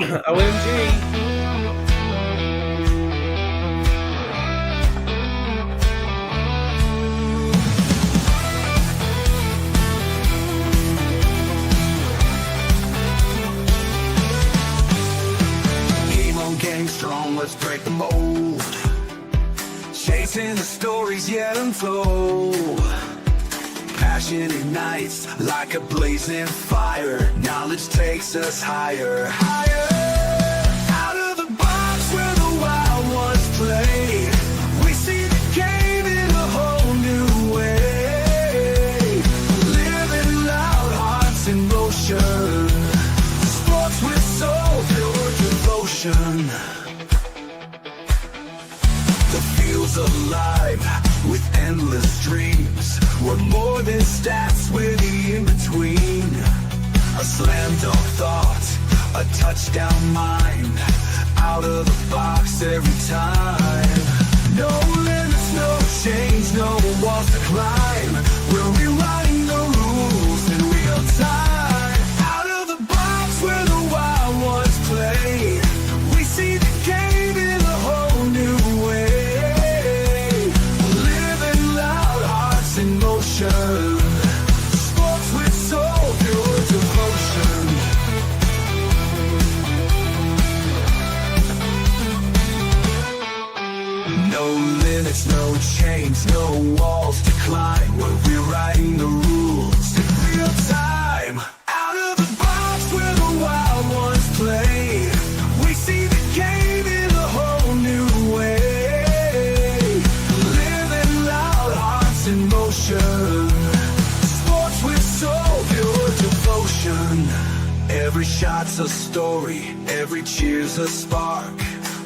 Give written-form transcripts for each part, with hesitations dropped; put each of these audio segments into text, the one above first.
OMG. Game on game strong, let's break the mold. Chasing the stories yet untold. Passion ignites like a blazing fire. Knowledge takes us higher, higher. Out of the box where the wild ones play, we see the game in a whole new way. Living loud, hearts in motion. Sports with soul, pure devotion. The field's alive with endless dreams. We're more than stats, we're the in-between. A slam dunk thought, a touchdown mind. Out of the box every time. No limits, no change, no walls to climb. We're rewriting the rules in real time. Out of the box where the wild ones play, we see the game in a whole new way. Living loud, hearts in motion. Sports with soul, pure devotion. No limits, no chains, no walls to climb. We're rewriting the rules in real time. Out of the box where the wild ones play, we see the game in a whole new way. Living loud, hearts in motion. Sports with soul, pure devotion. Every shot's a story, every cheer's a spark.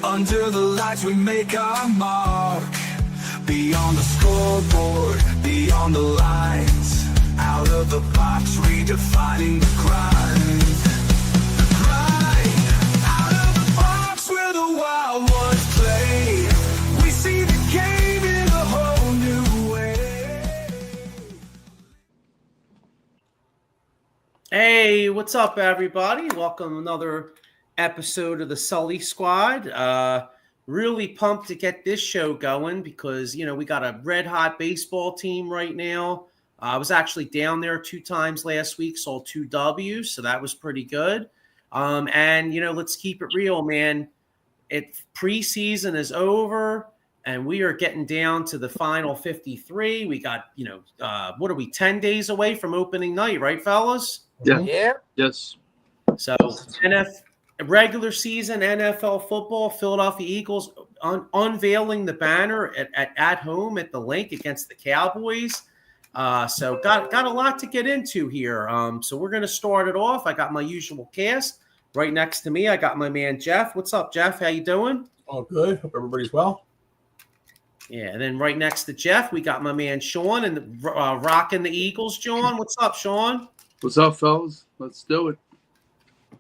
Under the lights we make our mark. Beyond the scoreboard, beyond the lines. Out of the box, redefining the grind. The grind. Out of the box where the wild ones play, we see the game in a whole new way. Hey, what's up, everybody? Welcome to another episode of the Sully Squad. Really pumped to get this show going because, we got a red-hot baseball team right now. I was actually down there 2 times last week, saw 2 W's, so that was pretty good. And, let's keep it real, man. Preseason is over, and we are getting down to the final 53. We got, 10 days away from opening night, right, fellas? Yeah. Yes. So, regular season NFL football, Philadelphia Eagles unveiling the banner at home at the Link against the Cowboys. So got a lot to get into here. So we're going to start it off. I got my usual cast right next to me. I got my man Jeff. What's up, Jeff? How you doing? All good. Hope everybody's well. Yeah, and then right next to Jeff, we got my man Sean and rocking the Eagles. Sean, what's up, Sean? What's up, fellas? Let's do it.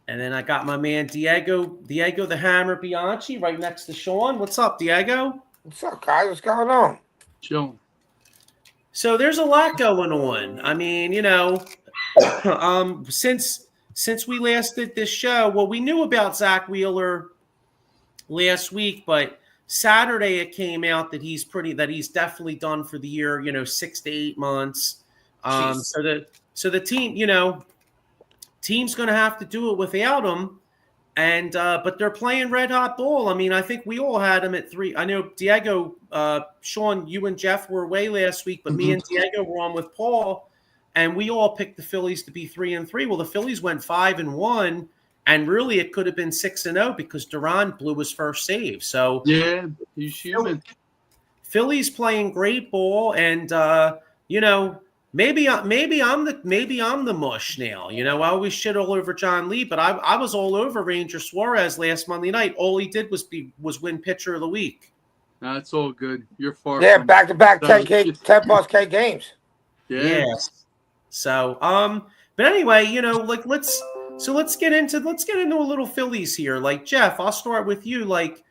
And then I got my man Diego the Hammer Bianchi right next to Sean. What's up, Diego? What's up, guys? What's going on? Chilling. So there's a lot going on. I mean, since we last did this show, well, we knew about Zach Wheeler last week, but Saturday it came out that he's definitely done for the year. 6 to 8 months. So the team, team's going to have to do it without him, and but they're playing red hot ball. I mean, I think we all had him at 3. I know Diego, Sean, you and Jeff were away last week, but me and Diego were on with Paul, and we all picked the Phillies to be 3-3. Well, the Phillies went 5-1, and really it could have been 6-0 because Duran blew his first save. So yeah, he's human. Phillies playing great ball, and Maybe I'm the mush now. I always shit all over John Lee, but I was all over Ranger Suarez last Monday night. All he did was win pitcher of the week. That's all good. You're far. Yeah, from back-to-back 10-plus-K games. Yeah. So, but anyway, let's get into a little Phillies here. Like, Jeff, I'll start with you. Like,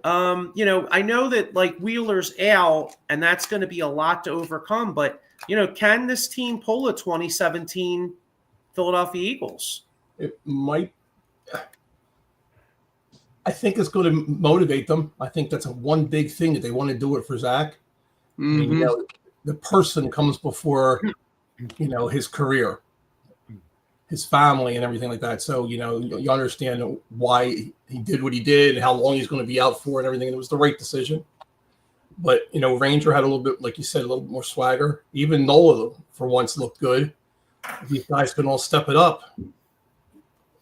I know that Wheeler's out, and that's going to be a lot to overcome, but can this team pull a 2017 Philadelphia Eagles? It might. I think it's going to motivate them. I think that's one big thing that they want to do it for Zach. I mean, you know, the person comes before, you know, his career, his family, and everything like that. So, you know, you understand why he did what he did and how long he's going to be out for and everything. And it was the right decision. But, you know, Ranger had a little bit, like you said, a little bit more swagger. Even Nola, for once, looked good. If these guys can all step it up,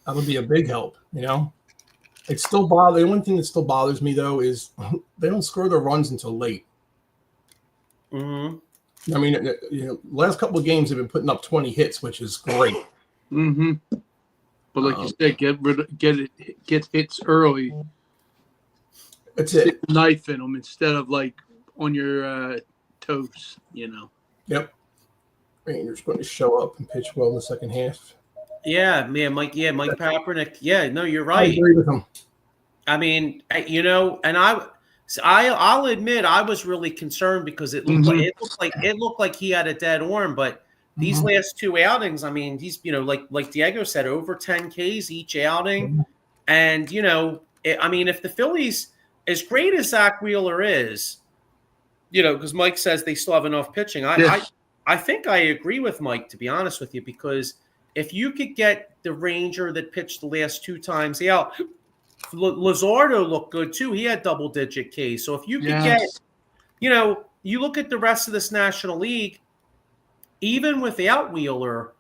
that would be a big help, you know? It still bothers. The one thing that still bothers me, though, is they don't score their runs until late. Mm-hmm. I mean, you know, last couple of games they've been putting up 20 hits, which is great. Mm-hmm. But like you said, get hits early. That's Stick it. a knife in them instead of like on your toes. You know. Yep. Ranger's going to show up and pitch well in the second half. Yeah, man, Mike. Yeah, Mike Papernick. Yeah, no, you're I right. agree with him. I mean, you know, and I'll admit I was really concerned because it looked like he had a dead arm, but these last two outings, I mean, he's, you know, like Diego said, over 10 Ks each outing, and you know, I mean, if the Phillies, as great as Zach Wheeler is, you know, because Mike says they still have enough pitching, I think I agree with Mike, to be honest with you, because if you could get the Ranger that pitched the last two times out. Luzardo looked good too. He had double-digit Ks. So if you could get, you know, you look at the rest of this National League, even without Wheeler,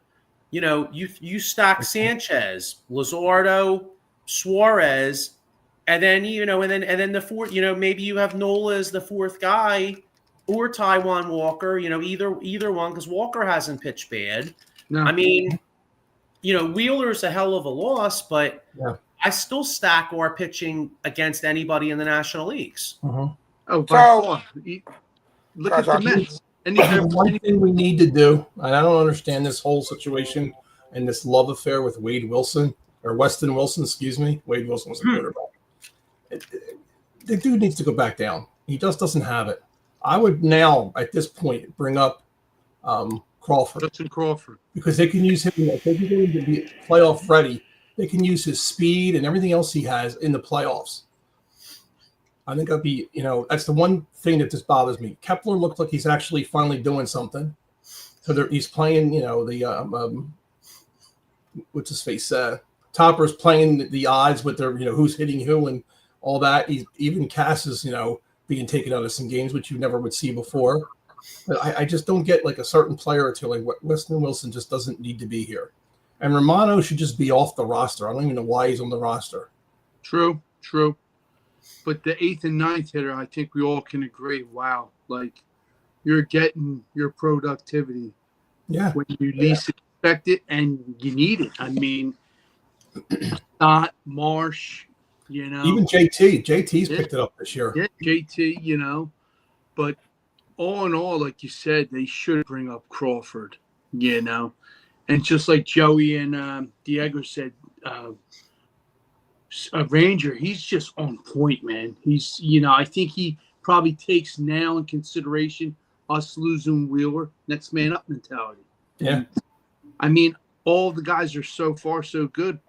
you know, you stack Sanchez, Luzardo, Suarez, and then you know, and then the fourth, you know, maybe you have Nola as the fourth guy, or Taijuan Walker, you know, either one, because Walker hasn't pitched bad. No. I mean, you know, Wheeler's a hell of a loss, but I still stack our pitching against anybody in the National Leagues. Oh, by far. Look at the Mets. One thing we need to do, and I don't understand this whole situation and this love affair with Wade Wilson, or Weston Wilson, excuse me. Wade Wilson was a quarterback. The dude needs to go back down. He just doesn't have it. I would now, at this point, bring up Crawford. Justin Crawford. Because they can use him, if they can get him to be playoff ready, they can use his speed and everything else he has in the playoffs. I think that'd be, you know, that's the one thing that just bothers me. Kepler looks like he's actually finally doing something. So he's playing, you know, the what's his face? Topper's playing the odds with their, you know, who's hitting who and all that. Even Cass is, you know, being taken out of some games, which you never would see before. But I just don't get like a certain player or two. Like Weston Wilson just doesn't need to be here. And Romano should just be off the roster. I don't even know why he's on the roster. True. But the 8th and 9th hitter, I think we all can agree, wow, like you're getting your productivity when you least expect it and you need it. I mean, not Marsh, you know. Even JT's picked it up this year. Yeah, JT, you know. But all in all, like you said, they should bring up Crawford, you know. And just like Joey and Diego said, Ranger, he's just on point, man. He's, you know, I think he probably takes now in consideration us losing Wheeler, next man up mentality. Yeah. And, I mean, all the guys are so far so good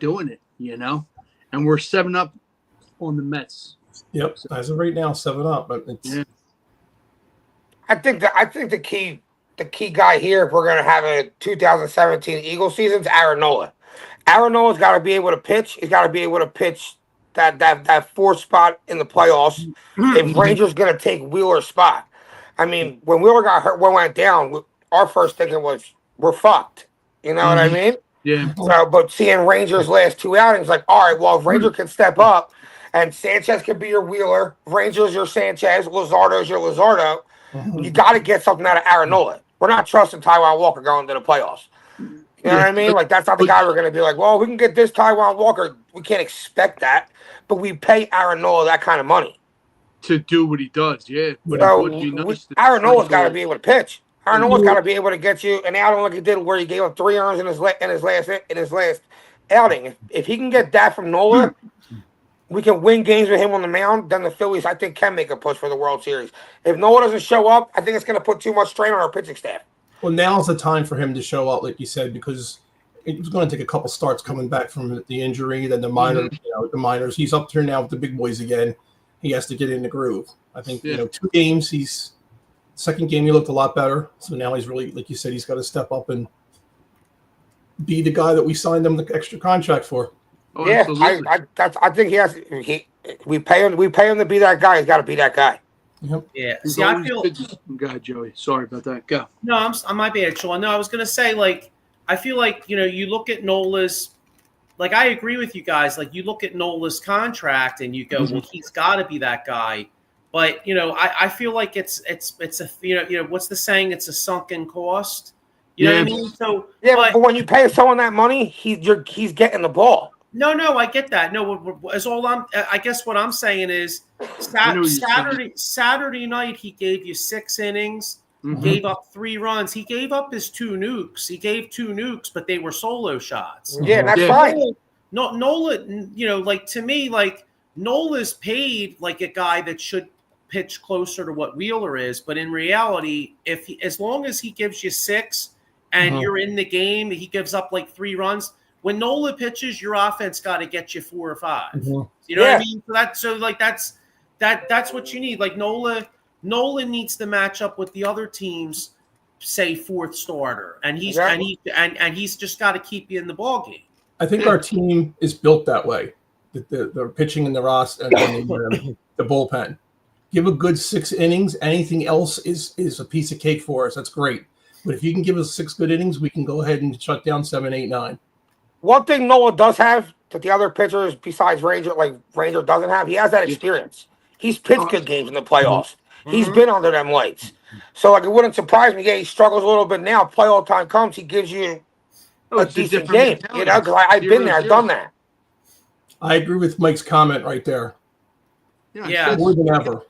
doing it, you know. And we're 7-up on the Mets. Yep. As of right now, 7-up. But it's I think the key guy here, if we're going to have a 2017 Eagles season, is Aaron Nola. Aaron Nola's got to be able to pitch. He's got to be able to pitch that fourth spot in the playoffs. If Ranger's going to take Wheeler's spot. I mean, when Wheeler got hurt, went down, our first thinking was, we're fucked. You know what I mean? Yeah. So, but seeing Ranger's last two outings, like, all right, well, if Ranger can step up and Sanchez can be your Wheeler, Ranger's your Sanchez, Luzardo's your Luzardo, you got to get something out of Aaron Nola. We're not trusting Taijuan Walker going to the playoffs. You know what I mean? Like, that's not the guy we're going to be like, well, we can get this Taijuan Walker. We can't expect that. But we pay Aaron Nola that kind of money. To do what he does, yeah. But so it would be nice Aaron Nola's got to be able to pitch. Aaron Nola's got to be able to get you an outing like he did where he gave up 3 earns in his last outing. If he can get that from Nola, we can win games with him on the mound, then the Phillies, I think, can make a push for the World Series. If Nola doesn't show up, I think it's going to put too much strain on our pitching staff. Well, now's the time for him to show up, like you said, because it was going to take a couple starts coming back from the injury, then the minor, the minors. He's up there now with the big boys again. He has to get in the groove. I think 2 games. Second game he looked a lot better. So now he's really, like you said, he's got to step up and be the guy that we signed him the extra contract for. Oh, yeah, I think he has. We pay him to be that guy. He's got to be that guy. Yep. Yeah. See, I feel. Go, Joey. Sorry about that. Go. No, I might be actually. No, I was gonna say I feel like you look at Nola's. I agree with you guys. You look at Nola's contract and you go, well, he's got to be that guy. But I feel like it's a what's the saying? It's a sunken cost. You know what I mean? So but when you pay someone that money, he's getting the ball. No, I get that. No, as all I guess what I'm saying is Saturday night he gave you 6 innings, gave up 3 runs. He gave up his 2 nukes. He gave 2 nukes, but they were solo shots. Yeah, that's fine. No, Nola, to me, Nola's paid like a guy that should pitch closer to what Wheeler is, but in reality, as long as he gives you 6 and you're in the game, he gives up 3 runs. When Nola pitches, your offense got to get you 4 or 5. You know what I mean? That's what you need. Nola needs to match up with the other teams, say 4th starter, and he's just got to keep you in the ball game. I think our team is built that way. The pitching and the roster and the bullpen. Give a good 6 innings. Anything else is a piece of cake for us. That's great. But if you can give us 6 good innings, we can go ahead and shut down 7, 8, 9. One thing Nola does have that the other pitchers besides Ranger doesn't have, he has that experience. He's pitched good games in the playoffs. He's been under them lights. So it wouldn't surprise me. Yeah, he struggles a little bit now. Playoff time comes, he gives you a decent game. Because I've been there, I've done that. I agree with Mike's comment right there. Yeah. More than ever.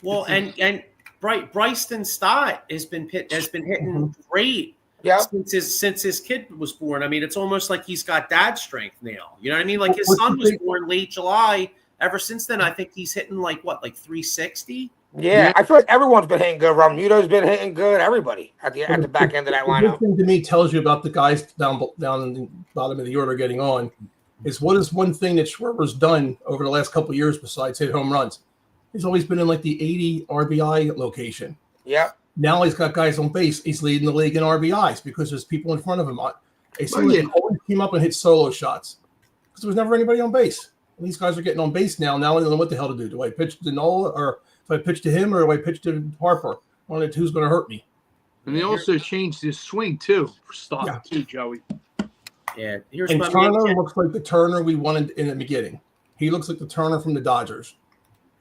Well, and Bryson Stott has been hitting great. Yeah. Since his kid was born. I mean, it's almost like he's got dad strength now. You know what I mean? His son was born late July. Ever since then, I think he's hitting 360. Yeah, I feel like everyone's been hitting good. Ramuto's been hitting good. Everybody at the back end of that lineup. The thing to me tells you about the guys down in the bottom of the order getting on is what is one thing that Schwarber's done over the last couple of years besides hit home runs. He's always been in the 80 RBI location. Yep. Now he's got guys on base. He's leading the league in RBIs because there's people in front of him. They always came up and hit solo shots because there was never anybody on base. And these guys are getting on base now. Now I don't know what the hell to do. Do I pitch to Nola, or if I pitch to him, or do I pitch to Harper? One of the two's going to hurt me. And they also changed his swing too for Stott too, Joey. Yeah, and Turner looks like the Turner we wanted in the beginning. He looks like the Turner from the Dodgers.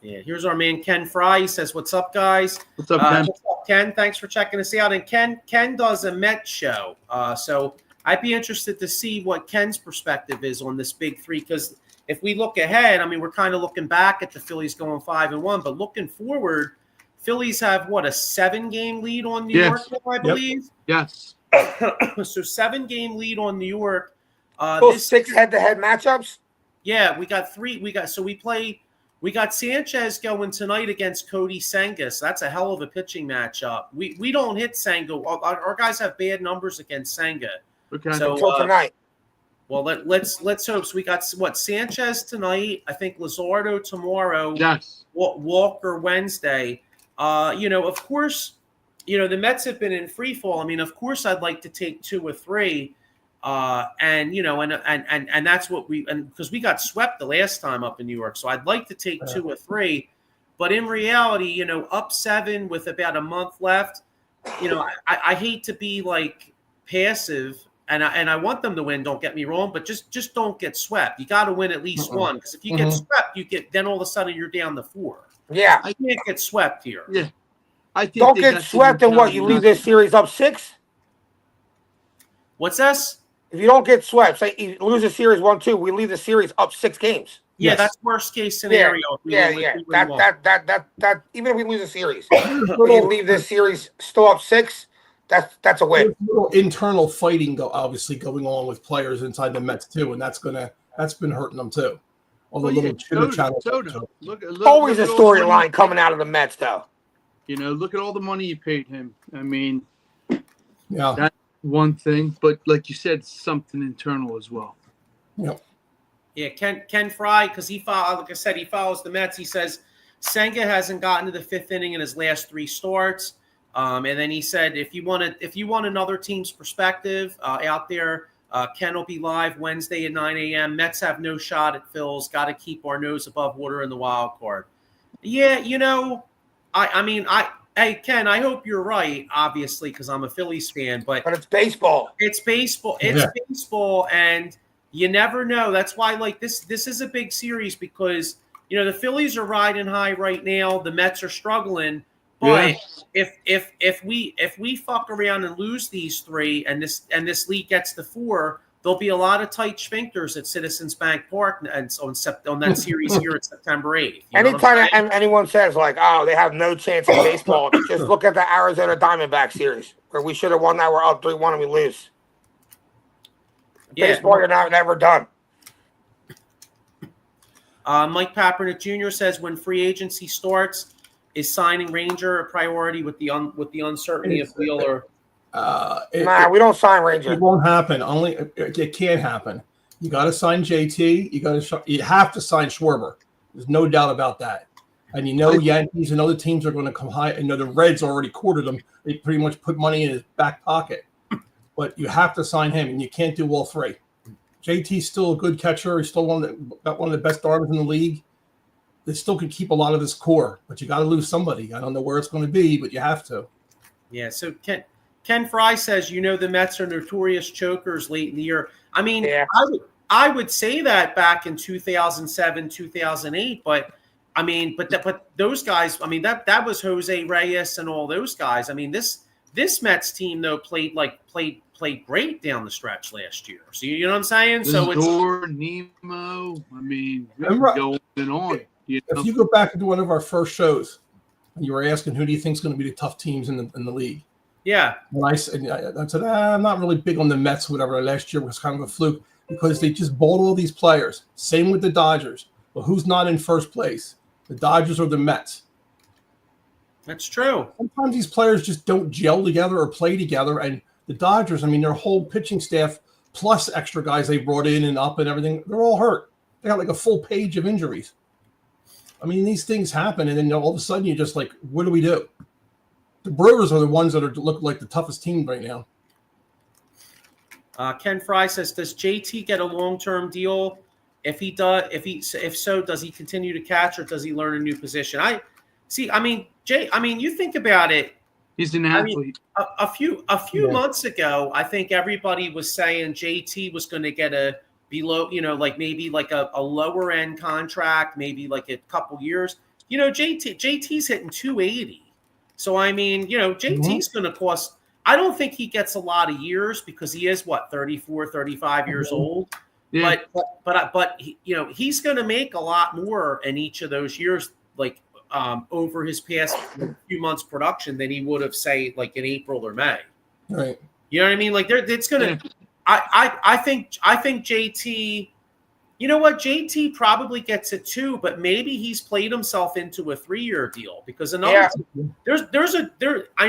Yeah, here's our man Ken Fry. He says, "What's up, guys? What's up, Ken? What's up, Ken? Thanks for checking us out." And Ken does a Met show, so I'd be interested to see what Ken's perspective is on this big 3. Because if we look ahead, I mean, we're kind of looking back at the Phillies going 5-1, but looking forward, Phillies have a 7-game lead on New York, I believe. Yes. So 7-game lead on New York. Those 6 head-to-head matchups. Yeah, we got 3. We got Sanchez going tonight against Cody Senga. So that's a hell of a pitching matchup. We don't hit Senga. Our guys have bad numbers against Senga. Okay. So until tonight. Well, let's hope. So we got Sanchez tonight. I think Luzardo tomorrow. Yes. Walker Wednesday. Of course, the Mets have been in free fall. I mean, of course, I'd like to take 2 or 3. And that's what because we got swept the last time up in New York. So I'd like to take 2 or 3, but in reality, up 7 with about a month left, I hate to be passive and I want them to win. Don't get me wrong, but just don't get swept. You got to win at least one. Cause if you get swept, then all of a sudden you're down to 4. Yeah. I can't get swept here. Yeah. I think don't get swept and what? You leave this series up 6? What's this? If you don't get swept, say you lose a series 1-2, we leave the series up 6 games. Yeah, that's worst case scenario. Yeah. That even if we lose a series, we leave this series still up 6. That's a win. There's a little internal fighting obviously going on with players inside the Mets too, and that's been hurting them too. All the little chitter chatter. Always a storyline coming out of the Mets, though. Look at all the money you paid him. I mean, yeah. one thing, but like you said, something internal as well. Yep. Yeah, Ken Fry, because like I said, he follows the Mets. He says Senga hasn't gotten to the 5th inning in his last 3 starts. And then he said, if you want another team's perspective out there, Ken will be live Wednesday at 9 a.m. Mets have no shot at Phil's. Got to keep our nose above water in the wild card. Yeah, hey, Ken, I hope you're right, obviously, because I'm a Phillies fan. But it's baseball. It's baseball. It's baseball, and you never know. That's why, like, this is a big series because, the Phillies are riding high right now. The Mets are struggling. But if we fuck around and lose these 3 and this league gets to 4, there'll be a lot of tight sphincters at Citizens Bank Park and on that series here at September 8th. Anytime anyone says, like, oh, they have no chance in baseball, just look at the Arizona Diamondback series where we should have won that. We're up 3-1 and we lose. Baseball, you're never done. Mike Papernick Jr. says when free agency starts, is signing Ranger a priority with the uncertainty of Wheeler? We don't sign Ranger. It won't happen. It can't happen. You got to sign JT. You have to sign Schwarber. There's no doubt about that. And Yankees and other teams are going to come high. The Reds already courted him. They pretty much put money in his back pocket. But you have to sign him, and you can't do all 3. JT's still a good catcher. He's still one of the best arms in the league. They still can keep a lot of his core, but you got to lose somebody. I don't know where it's going to be, but you have to. Yeah. So Ken Fry says, the Mets are notorious chokers late in the year. I mean, I would say that back in 2007, 2008, but those guys. I mean, that was Jose Reyes and all those guys. I mean, this Mets team though played great down the stretch last year. So you know what I'm saying? So it's Nemo. I mean, going on. If you go back into one of our first shows, and you were asking who do you think is going to be the tough teams in the league? Yeah. And I said I'm not really big on the Mets. Whatever. Last year was kind of a fluke because they just bought all these players. Same with the Dodgers. But who's not in first place? The Dodgers or the Mets? That's true. Sometimes these players just don't gel together or play together. And the Dodgers, their whole pitching staff plus extra guys they brought in and up and everything, they're all hurt. They got like a full page of injuries. These things happen, and then all of a sudden you're just like, what do we do? The Brewers are the ones that look like the toughest team right now. Ken Fry says, does JT get a long-term deal? If so, does he continue to catch or does he learn a new position? You think about it. He's an athlete. A few months ago, I think everybody was saying JT was going to get a below, maybe like a lower end contract, maybe like a couple years. JT's hitting 280. So JT's going to cost. I don't think he gets a lot of years because he is 34, 35 years old. Yeah. But he's going to make a lot more in each of those years, over his past few months production than he would have, say, like in April or May. Right. You know what I mean? Like it's going to. I think JT. You know what? JT probably gets it too, but maybe he's played himself into a 3-year deal because I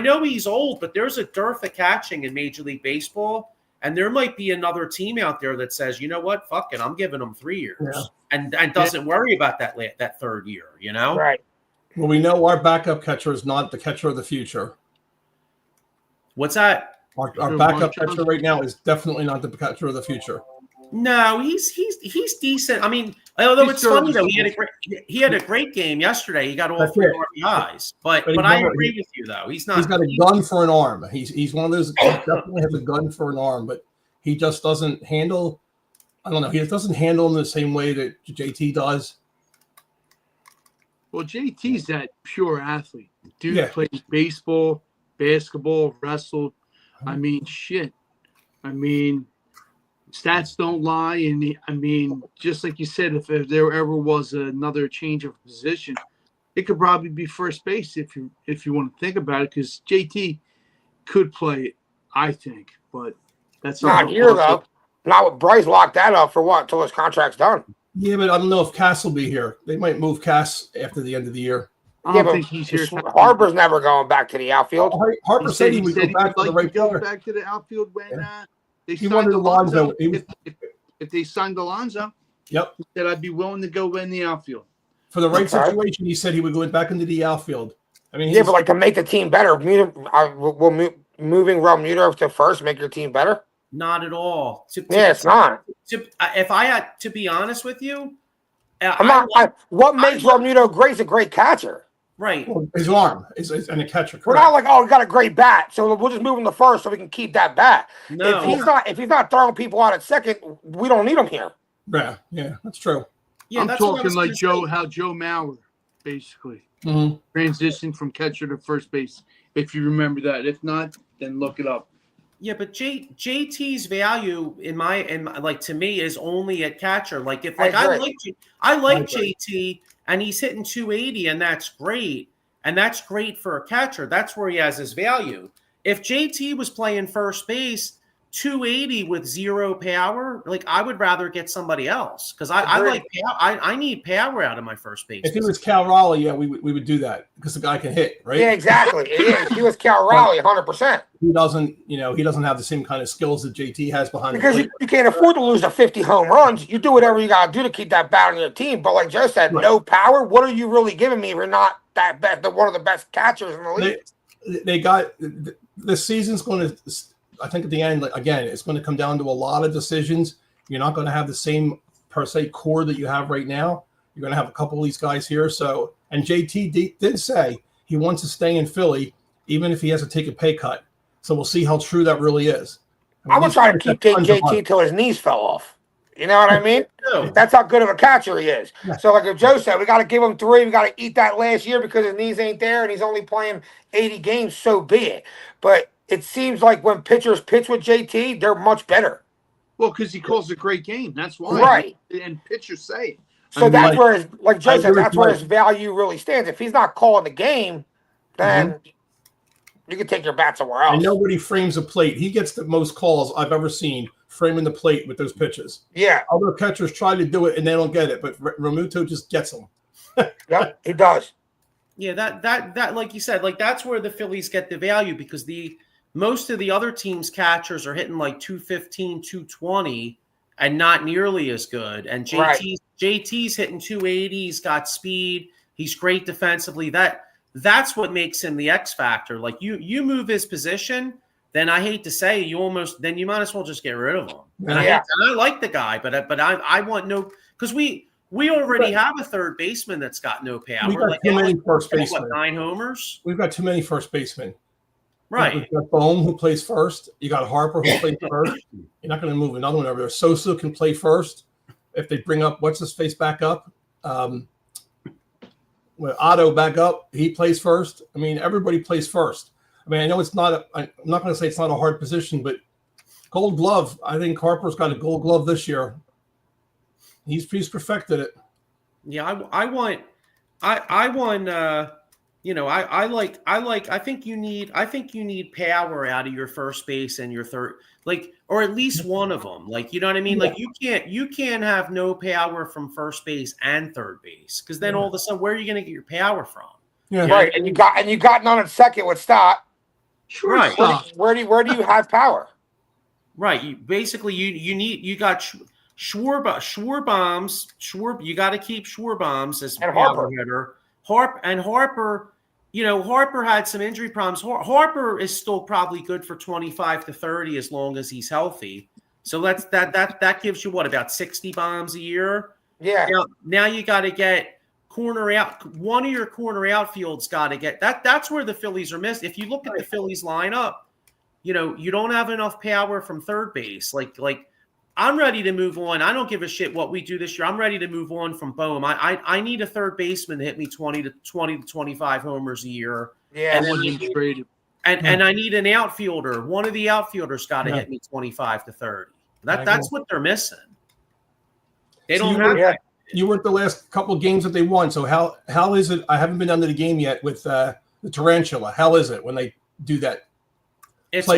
know he's old, but there's a dearth of catching in Major League Baseball, and there might be another team out there that says, you know what, fuck it, I'm giving him 3 years, and doesn't worry about that 3rd year. Right. Well, we know our backup catcher is not the catcher of the future. What's that? Our backup catcher right now is definitely not the catcher of the future. No, he's decent. Although it's funny though, he had a great game yesterday. He got all 4 RBIs. But I agree with you though. He's not. He's got a gun for an arm. He's one of those. He definitely has a gun for an arm, but he just doesn't handle. I don't know. He doesn't handle in the same way that JT does. Well, JT's that pure athlete. Dude plays baseball, basketball, wrestled. Shit. Stats don't lie. And just like you said, if there ever was another change of position, it could probably be first base if you want to think about it, because JT could play it, I think. But that's not here, though. Not with Bryce locked that up for what? Until his contract's done. Yeah, but I don't know if Cass will be here. They might move Cass after the end of the year. I don't think he's here. Harper's never going back to the outfield. Harper said he would go back to the right go player. back to the outfield when they He signed wanted Alonso. Alonso. If they signed Alonso, Yep. he said I'd be willing to go in the outfield. For the right situation, he said he would go back into the outfield. I mean, but like to make the team better, will moving Realmuto to first make your team better? Not at all. It's not. If I had to be honest with you, what makes Realmuto great is a great catcher. Right. Well, his arm is and a catcher. We're not like, we got a great bat, so we'll just move him to first so we can keep that bat. No. If he's not throwing people out at second, we don't need him here. Yeah, that's true. Yeah, I'm talking like Joe Mauer, basically. Mm-hmm. Transitioned from catcher to first base. If you remember that. If not, then look it up. Yeah, but JT's value to me is only at catcher. Like if I like JT and he's hitting 280 and that's great for a catcher. That's where he has his value. If JT was playing first base 280 with zero power, like I would rather get somebody else because I need power out of my first base. If he was Cal Raleigh, we would do that because the guy can hit, right? Yeah, exactly. If he was Cal Raleigh, 100%. He doesn't have the same kind of skills that JT has behind. Because you can't afford to lose the 50 home runs. You do whatever you got to do to keep that bat on your team. But like Joe said, no power. What are you really giving me if you're not that best, one of the best catchers in the league? They got the season's going to. I think at the end, again, it's going to come down to a lot of decisions. You're not going to have the same per se core that you have right now. You're going to have a couple of these guys here. So, and JT did say he wants to stay in Philly, even if he has to take a pay cut. So we'll see how true that really is. I would try to keep JT till his knees fell off. You know what I mean? That's how good of a catcher he is. Yeah. So like Joe said, we got to give him 3. We got to eat that last year because his knees ain't there and he's only playing 80 games. So be it. But it seems like when pitchers pitch with JT, they're much better. Well, because he calls a great game. That's why. Right. And pitchers say it. So that's where his, like Joe said, that's where his value really stands. If he's not calling the game, then you can take your bat somewhere else. And nobody frames a plate. He gets the most calls I've ever seen framing the plate with those pitches. Yeah. Other catchers try to do it and they don't get it, but Realmuto just gets them. Yep, he does. Yeah, that like you said, like that's where the Phillies get the value because most of the other teams' catchers are hitting like 215, 220 and not nearly as good. And JT's hitting 280. He's got speed. He's great defensively. That's what makes him the X factor. Like you move his position, then I hate to say you might as well just get rid of him. And I like the guy, but I want no because we already have a third baseman that's got no power. We've got too many first basemen. What, 9 homers? We've got too many first basemen. Right. You've got Bohm who plays first. You got Harper who plays first. You're not going to move another one over there. Sosa can play first. If they bring up what's his face back up, Otto back up, he plays first. I mean, everybody plays first. I mean, I know it's not. I'm not going to say it's not a hard position, but Gold Glove. I think Harper's got a Gold Glove this year. He's perfected it. Yeah, I think you need power out of your first base and your third, or at least one of them. You know what I mean? Yeah. You can't have no power from first base and third base because then all of a sudden, where are you going to get your power from? Yeah, right. And you got none at second with Stott. Sure. Right. Where do you have power? Right. You got Schwarbombs. You got to keep Schwarbombs as power hitter. Harper. Harper had some injury problems. Harper is still probably good for 25 to 30 as long as he's healthy. So that gives you about 60 bombs a year. Yeah. Now you got to get corner out. One of your corner outfields got to get that. That's where the Phillies are missed. If you look at the Phillies lineup, you don't have enough power from third base. I'm ready to move on. I don't give a shit what we do this year. I'm ready to move on from Bohm. I need a third baseman to hit me 20 to 25 homers a year. Yeah. And I need an outfielder. One of the outfielders got to hit me 25 to 30. That's what they're missing. They don't have that. You were at the last couple of games that they won. So how is it? I haven't been under the game yet with the Tarantula. How is it when they do that? It's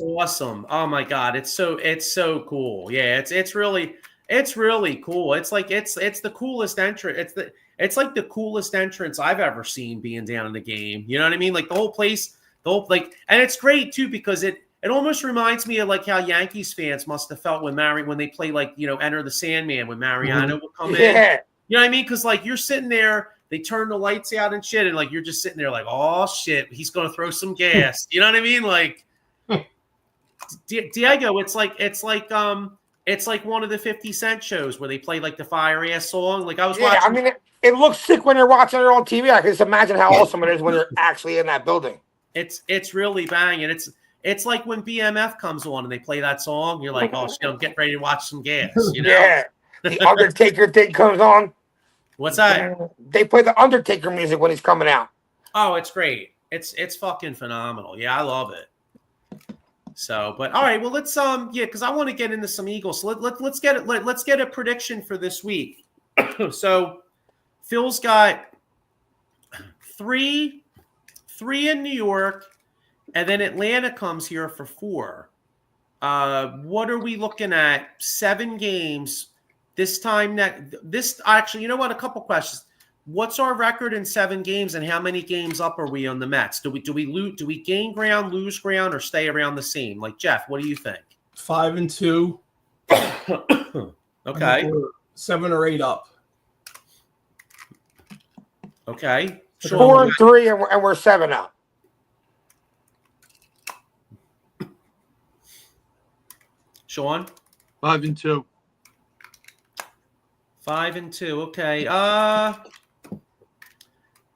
awesome. Oh my God. It's so cool. Yeah. It's really, It's really cool. It's like it's the coolest entrance. It's like the coolest entrance I've ever seen being down in the game. You know what I mean? Like the whole place, and it's great too because it almost reminds me of like how Yankees fans must have felt when they play like Enter the Sandman when Mariano would come in. You know what I mean? Because like you're sitting there, they turn the lights out and shit, and like you're just sitting there like, oh shit, he's gonna throw some gas. You know what I mean? Like Diego, it's like one of the 50 Cent shows where they play like the fire ass song. Like I was watching. I mean, it looks sick when you're watching it on TV. I can just imagine how awesome it is when you're actually in that building. It's really banging. It's like when BMF comes on and they play that song. You're like, oh shit, I'm getting ready to watch some gas. You know? Yeah, the Undertaker thing comes on. What's that? They play the Undertaker music when he's coming out. Oh, it's great. It's fucking phenomenal. Yeah, I love it. So, but all right, well, let's because I want to get into some Eagles. So let's get a prediction for this week. So, Phil's got three in New York, and then Atlanta comes here for 4. What are we looking at? 7 games this time. Actually, you know what? A couple questions. What's our record in 7 games, and how many games up are we on the Mets? Do we gain ground, lose ground, or stay around the same? Like Jeff, what do you think? 5-2. Okay. 7 or 8 up. Okay. 4-3, and we're 7 up. Sean? 5-2. 5-2. Okay.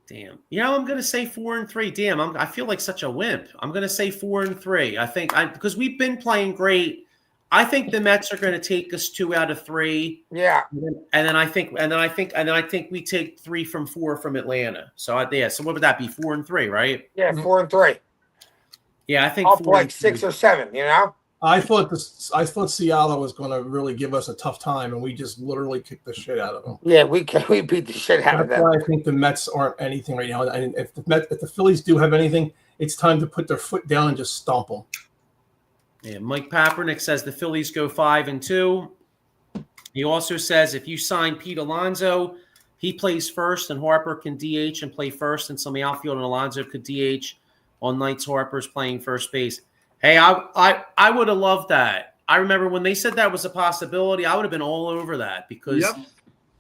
Damn. I'm going to say 4-3. Damn. I feel like such a wimp. I'm going to say 4-3. I think because we've been playing great. I think the Mets are going to take us 2 out of 3. Yeah. And then I think we take 3 from 4 from Atlanta. So So what would that be? 4-3, right? Yeah, 4-3. Yeah, I think up like 6 or 7. I thought Seattle was going to really give us a tough time, and we just literally kicked the shit out of them. Yeah, we beat the shit out of them. That's why I think the Mets aren't anything right now. And if the Phillies do have anything, it's time to put their foot down and just stomp them. Yeah, Mike Papernick says the Phillies go 5-2. He also says if you sign Pete Alonso, he plays first, and Harper can DH and play first, and some outfield, and Alonso could DH on nights Harper's playing first base. Hey, I would have loved that. I remember when they said that was a possibility, I would have been all over that because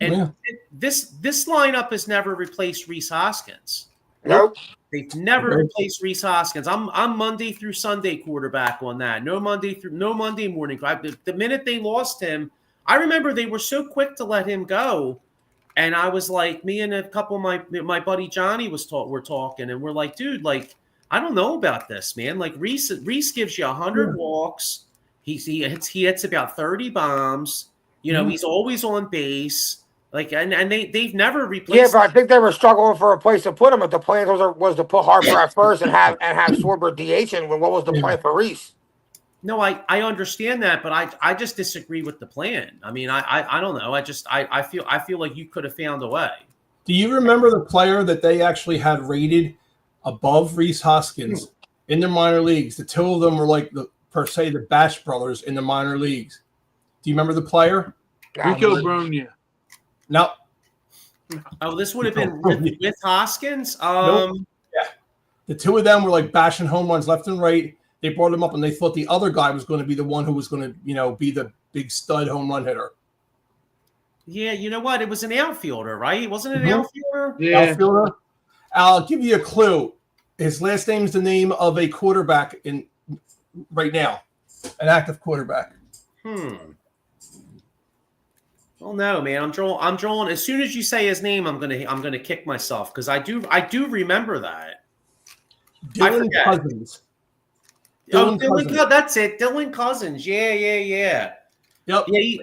this lineup has never replaced Rhys Hoskins. Nope. They've never replaced Rhys Hoskins. I'm Monday through Sunday quarterback on that. No Monday morning. The minute they lost him, I remember they were so quick to let him go. And I was like, me and a couple of my buddy Johnny were talking, and we're like, dude, like, I don't know about this, man. Like Rhys gives you 100 walks. He hits about 30 bombs. He's always on base. Like and they've never replaced. Yeah, but I think they were struggling for a place to put him. But the plan was to put Harper at first and have Schwarber DH. And what was the plan for Rhys? No, I understand that, but I just disagree with the plan. I mean, I don't know. I feel like you could have found a way. Do you remember the player that they actually had rated above Rhys Hoskins in the minor leagues? The 2 of them were like the Bash brothers in the minor leagues. Do you remember the player? Rico Bronya. No. Oh, this would have been with Hoskins. Nope. Yeah, the 2 of them were like bashing home runs left and right. They brought him up, and they thought the other guy was going to be the one who was going to, be the big stud home run hitter. Yeah, you know what? It was an outfielder, right? Wasn't it an outfielder? Yeah. Outfielder. I'll give you a clue. His last name is the name of a quarterback in right now, an active quarterback. Well, no, man. I'm drawing. As soon as you say his name, I'm gonna kick myself because I do remember that. Dylan Cousins. Dylan Cousins. That's it. Dylan Cousins. Yeah. Yep. Yeah.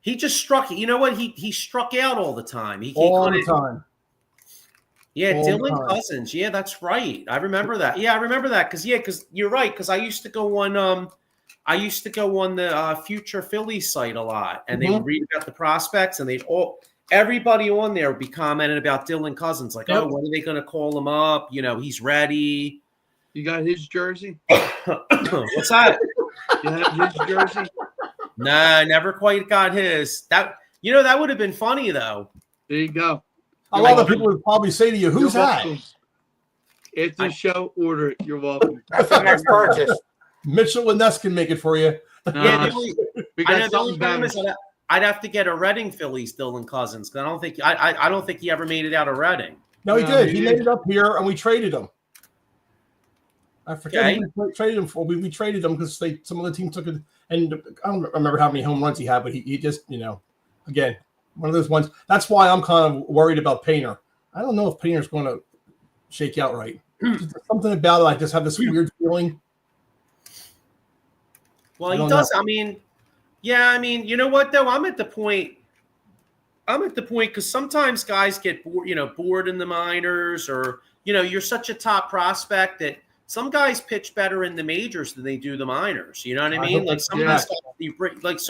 He just struck. You know what? He struck out all the time. All the time. Yeah, Dylan Cousins. Yeah, that's right. I remember that. Yeah, I remember that because you're right. Because I used to go on the Future Phillies site a lot, and they would read about the prospects, and everybody on there would be commenting about Dylan Cousins, like, oh, when are they going to call him up? He's ready. You got his jersey? What's that? You have his jersey? Nah, never quite got his. That would have been funny though. There you go. A lot of people would probably say to you, "Who's that?" After the show, order it. You're welcome. That's the next purchase. Mitchell and Ness can make it for you. Yeah, We I got know the only something problem better. is I'd have to get a Reading Phillies Dylan Cousins because I don't think he ever made it out of Reading. No, he No, did. he He made it up here, and we traded him. I forget who we traded him for. We traded him because some other team took it, and I don't remember how many home runs he had, but he just, again, one of those ones. That's why I'm kind of worried about Painter. I don't know if Painter's going to shake out right. There's something about it. I just have this weird feeling. Well, he does. Know. You know what though? I'm at the point because sometimes guys get bored in the minors, or you're such a top prospect that some guys pitch better in the majors than they do the minors. You know what I mean? Like some of these guys,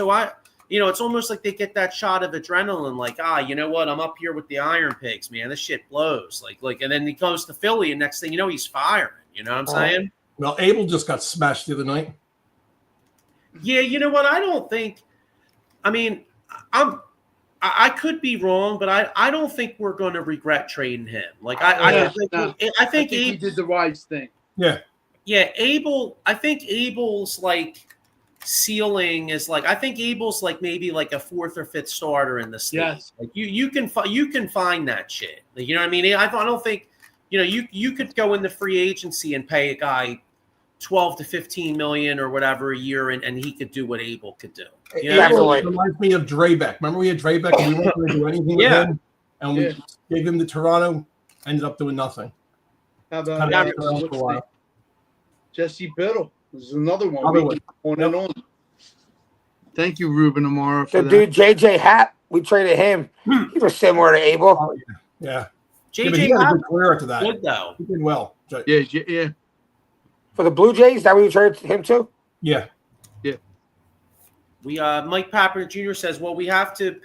it's almost like they get that shot of adrenaline. Like, you know what? I'm up here with the Iron Pigs, man. This shit blows. Like, and then he goes to Philly, and next thing you know, he's firing. You know what I'm saying? Well, Abel just got smashed the other night. Yeah, you know what? I don't think. I mean, I could be wrong, but I don't think we're going to regret trading him. Like, I think he did the right thing. Yeah. Yeah, Abel. I think Abel's ceiling is I think Abel's maybe a 4th or 5th starter in the state. Yes. Like you can find that shit. Like, you know what I mean? I don't think you could go into free agency and pay a guy 12 to 15 million or whatever a year, and he could do what Abel could do. It reminds me of Drebeck. Remember we had Drebeck and we weren't going to do anything with him, and we gave him to Toronto, ended up doing nothing. How about Jesse Biddle? This is another one. On and on. Thank you, Ruben Amara. For the dude JJ Happ, we traded him. He was similar to Abel. Oh, yeah. JJ Happ had a good career after that. Good though. He did well. Yeah. For the Blue Jays, that what you traded him to? Yeah. We Mike Papper Jr. says, well, we have to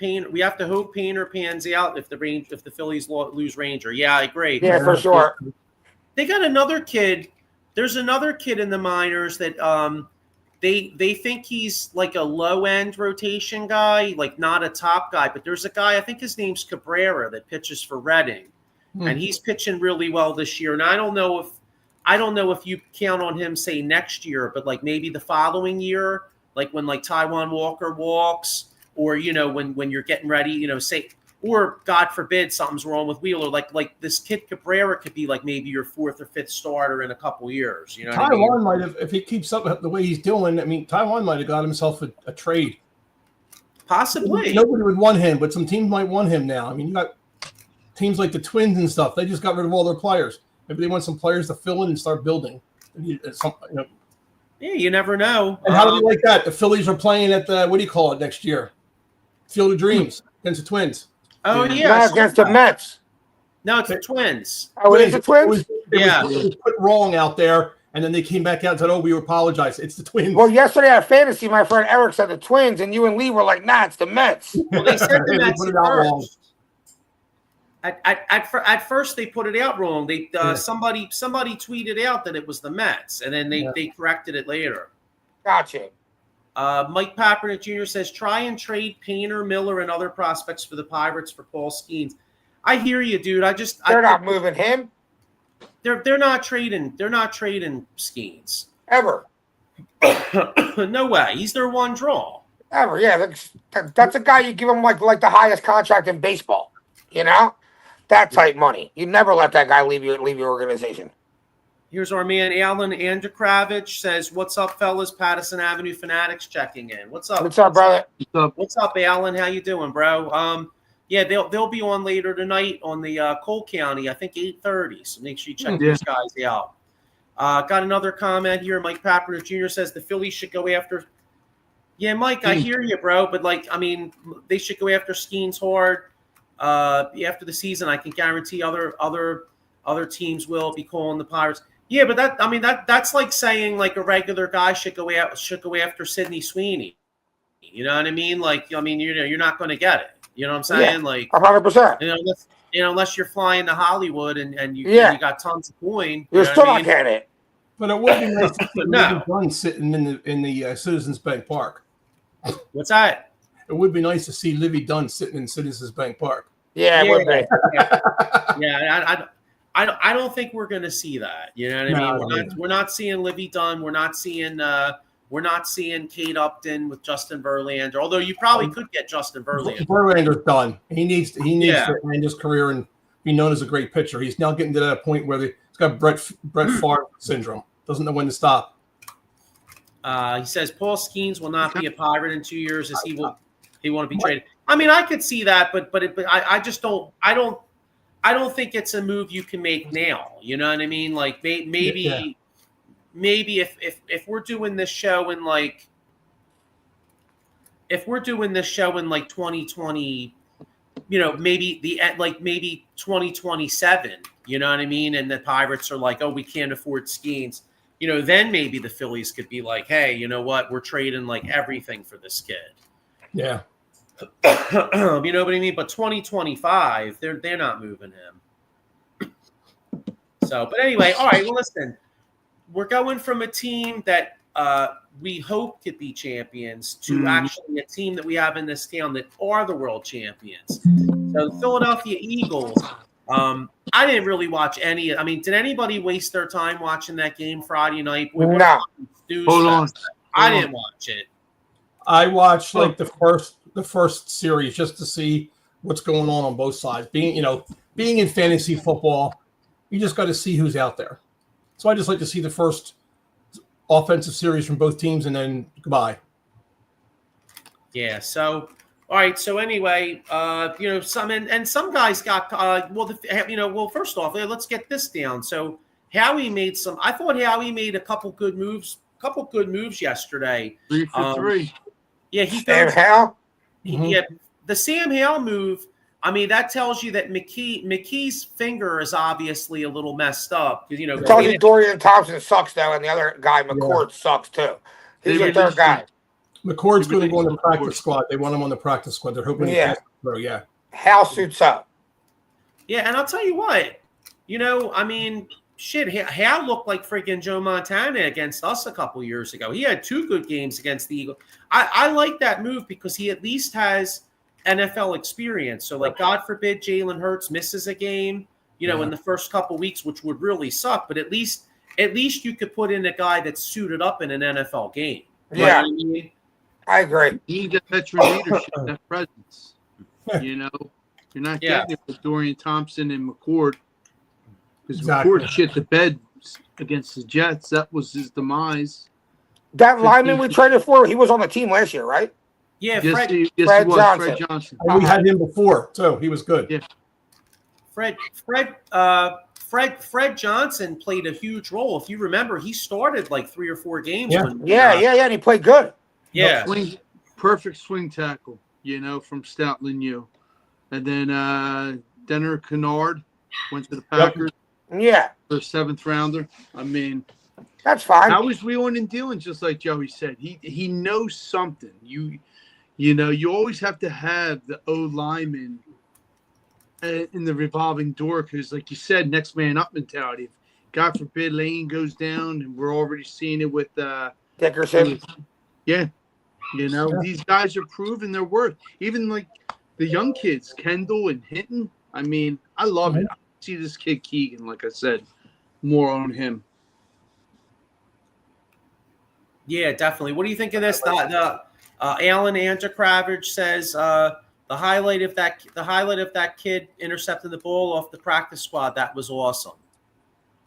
hope Painter pans out if the Phillies lose Ranger. Yeah, I agree. Yeah, for sure. They got another kid. There's another kid in the minors that they think he's like a low end rotation guy, like not a top guy. But there's a guy, I think his name's Cabrera, that pitches for Reading, and he's pitching really well this year. And I don't know if you count on him, say next year, but maybe the following year. Like when Taiwan Walker walks, or when you're getting ready, say, or God forbid something's wrong with Wheeler, like this kid Cabrera could be maybe your 4th or 5th starter in a couple years. You know, Taiwan might have, if he keeps up the way he's doing. I mean, Taiwan might have got himself a trade. Possibly. Nobody would want him, but some teams might want him now. I mean, you got teams like the Twins and stuff. They just got rid of all their players. Maybe they want some players to fill in and start building. Yeah, you never know. And how do you like that? The Phillies are playing at the, what do you call it, next year? Field of Dreams against the Twins. Oh, yeah. Not against the Mets. No, it's the Twins. Oh, it is the Twins? It was put wrong out there, and then they came back out and said, we apologize. It's the Twins. Well, yesterday at Fantasy, my friend Eric said the Twins, and you and Lee were like, nah, it's the Mets. Well, they said the Mets put it out wrong. At first, they put it out wrong. They somebody tweeted out that it was the Mets, and then they corrected it later. Gotcha. Mike Pappernick Jr. says, try and trade Painter, Miller, and other prospects for the Pirates for Paul Skeens. I hear you, dude. They're not moving him. They're not trading. They're not trading Skeens Ever. No way. He's their one draw. Ever. Yeah, that's a guy you give him like the highest contract in baseball. That type money. You never let that guy leave your organization. Here's our man Alan Andrukravich says, "What's up, fellas? Patterson Avenue Fanatics checking in. What's up? What's up, brother? What's up, Alan? How you doing, bro? Yeah, they'll be on later tonight on the Cole County. I think 8:30. So make sure you check those guys out. Got another comment here. Mike Papper Jr. says the Phillies should go after. Yeah, Mike, I hear you, bro. But they should go after Skeens hard. After the season, I can guarantee other teams will be calling the Pirates. Yeah, but that's like saying a regular guy should go after Sidney Sweeney. You know what I mean? You're not going to get it. You know what I'm saying? 100%. Unless you're flying to Hollywood and you got tons of coin. You're still not getting it. But it would be nice to see No. Gunn sitting in the Citizens Bank Park. What's that? It would be nice to see Livy Dunn sitting in Citizens Bank Park. Yeah, it would be. Yeah, I don't think we're going to see that. You know what I mean? We're not seeing Livy Dunn. We're not seeing Kate Upton with Justin Verlander. Although you probably could get Justin Verlander. Verlander's done. He needs to end his career and be known as a great pitcher. He's now getting to that point where he's got Brett Favre syndrome. Doesn't know when to stop. He says Paul Skeens will not be a Pirate in 2 years, as he won't be traded. I mean, I could see that, but I just don't. I don't think it's a move you can make now. You know what I mean? Like maybe if we're doing this show in like 2020, you know, maybe 2027. You know what I mean? And the Pirates are like, oh, we can't afford Skeens. You know, then maybe the Phillies could be like, hey, you know what? We're trading like everything for this kid. Yeah. You know what I mean? But 2025, they're not moving him. So, but anyway, all right. Well, listen, we're going from a team that we hope could be champions to actually a team that we have in this town that are the world champions. So the Philadelphia Eagles. I didn't really watch any. I mean, did anybody waste their time watching that game Friday night? No. Hold on. I didn't watch it. I watched like the first series just to see what's going on both sides. Being in fantasy football, you just got to see who's out there. So I just like to see the first offensive series from both teams, and then goodbye. Yeah. So, all right. So anyway, some guys got well. First off, let's get this down. So Howie made I thought Howie made a couple good moves. Yesterday. 3 for 3. Yeah, he Sam goes. Howell? Yeah, the Sam Howell move. I mean, that tells you that McKee's finger is obviously a little messed up because It tells you Dorian Thompson sucks though, and the other guy McCord sucks too. He's the third guy. McCord's going to go on the practice squad. They want him on the practice squad. They're hoping. Yeah. Hal suits up. Yeah, and I'll tell you what. I mean. Shit, Hal looked like freaking Joe Montana against us a couple years ago. He had 2 good games against the Eagles. I like that move because he at least has NFL experience. So, like, God forbid Jalen Hurts misses a game, in the first couple weeks, which would really suck. But at least you could put in a guy that's suited up in an NFL game. You know what I mean? I agree. You need that veteran leadership, that presence. You're not getting it with Dorian Thompson and McCord. Because McCord shit the bed against the Jets. That was his demise. That lineman we traded for, he was on the team last year, right? Yeah, Fred Johnson. And we had him before, too. He was good. Yeah. Fred Johnson played a huge role. If you remember, he started like 3 or 4 games. Yeah, and he played good. Yeah. Perfect swing tackle, from Stoutland U. And then Denner Kennard went to the Packers. Yeah. For a 7th rounder. I mean, that's fine. How is wheeling and dealing, just like Joey said. He knows something. You always have to have the O lineman in the revolving door because, like you said, next man up mentality. If, God forbid, Lane goes down, and we're already seeing it with Dickerson. Yeah. These guys are proving their worth. Even like the young kids, Kendall and Hinton. I mean, I love it. See this kid Keegan, like I said, more on him. Yeah, definitely. What do you think of this? Alan Anjakravich says the highlight of that kid intercepting the ball off the practice squad. That was awesome.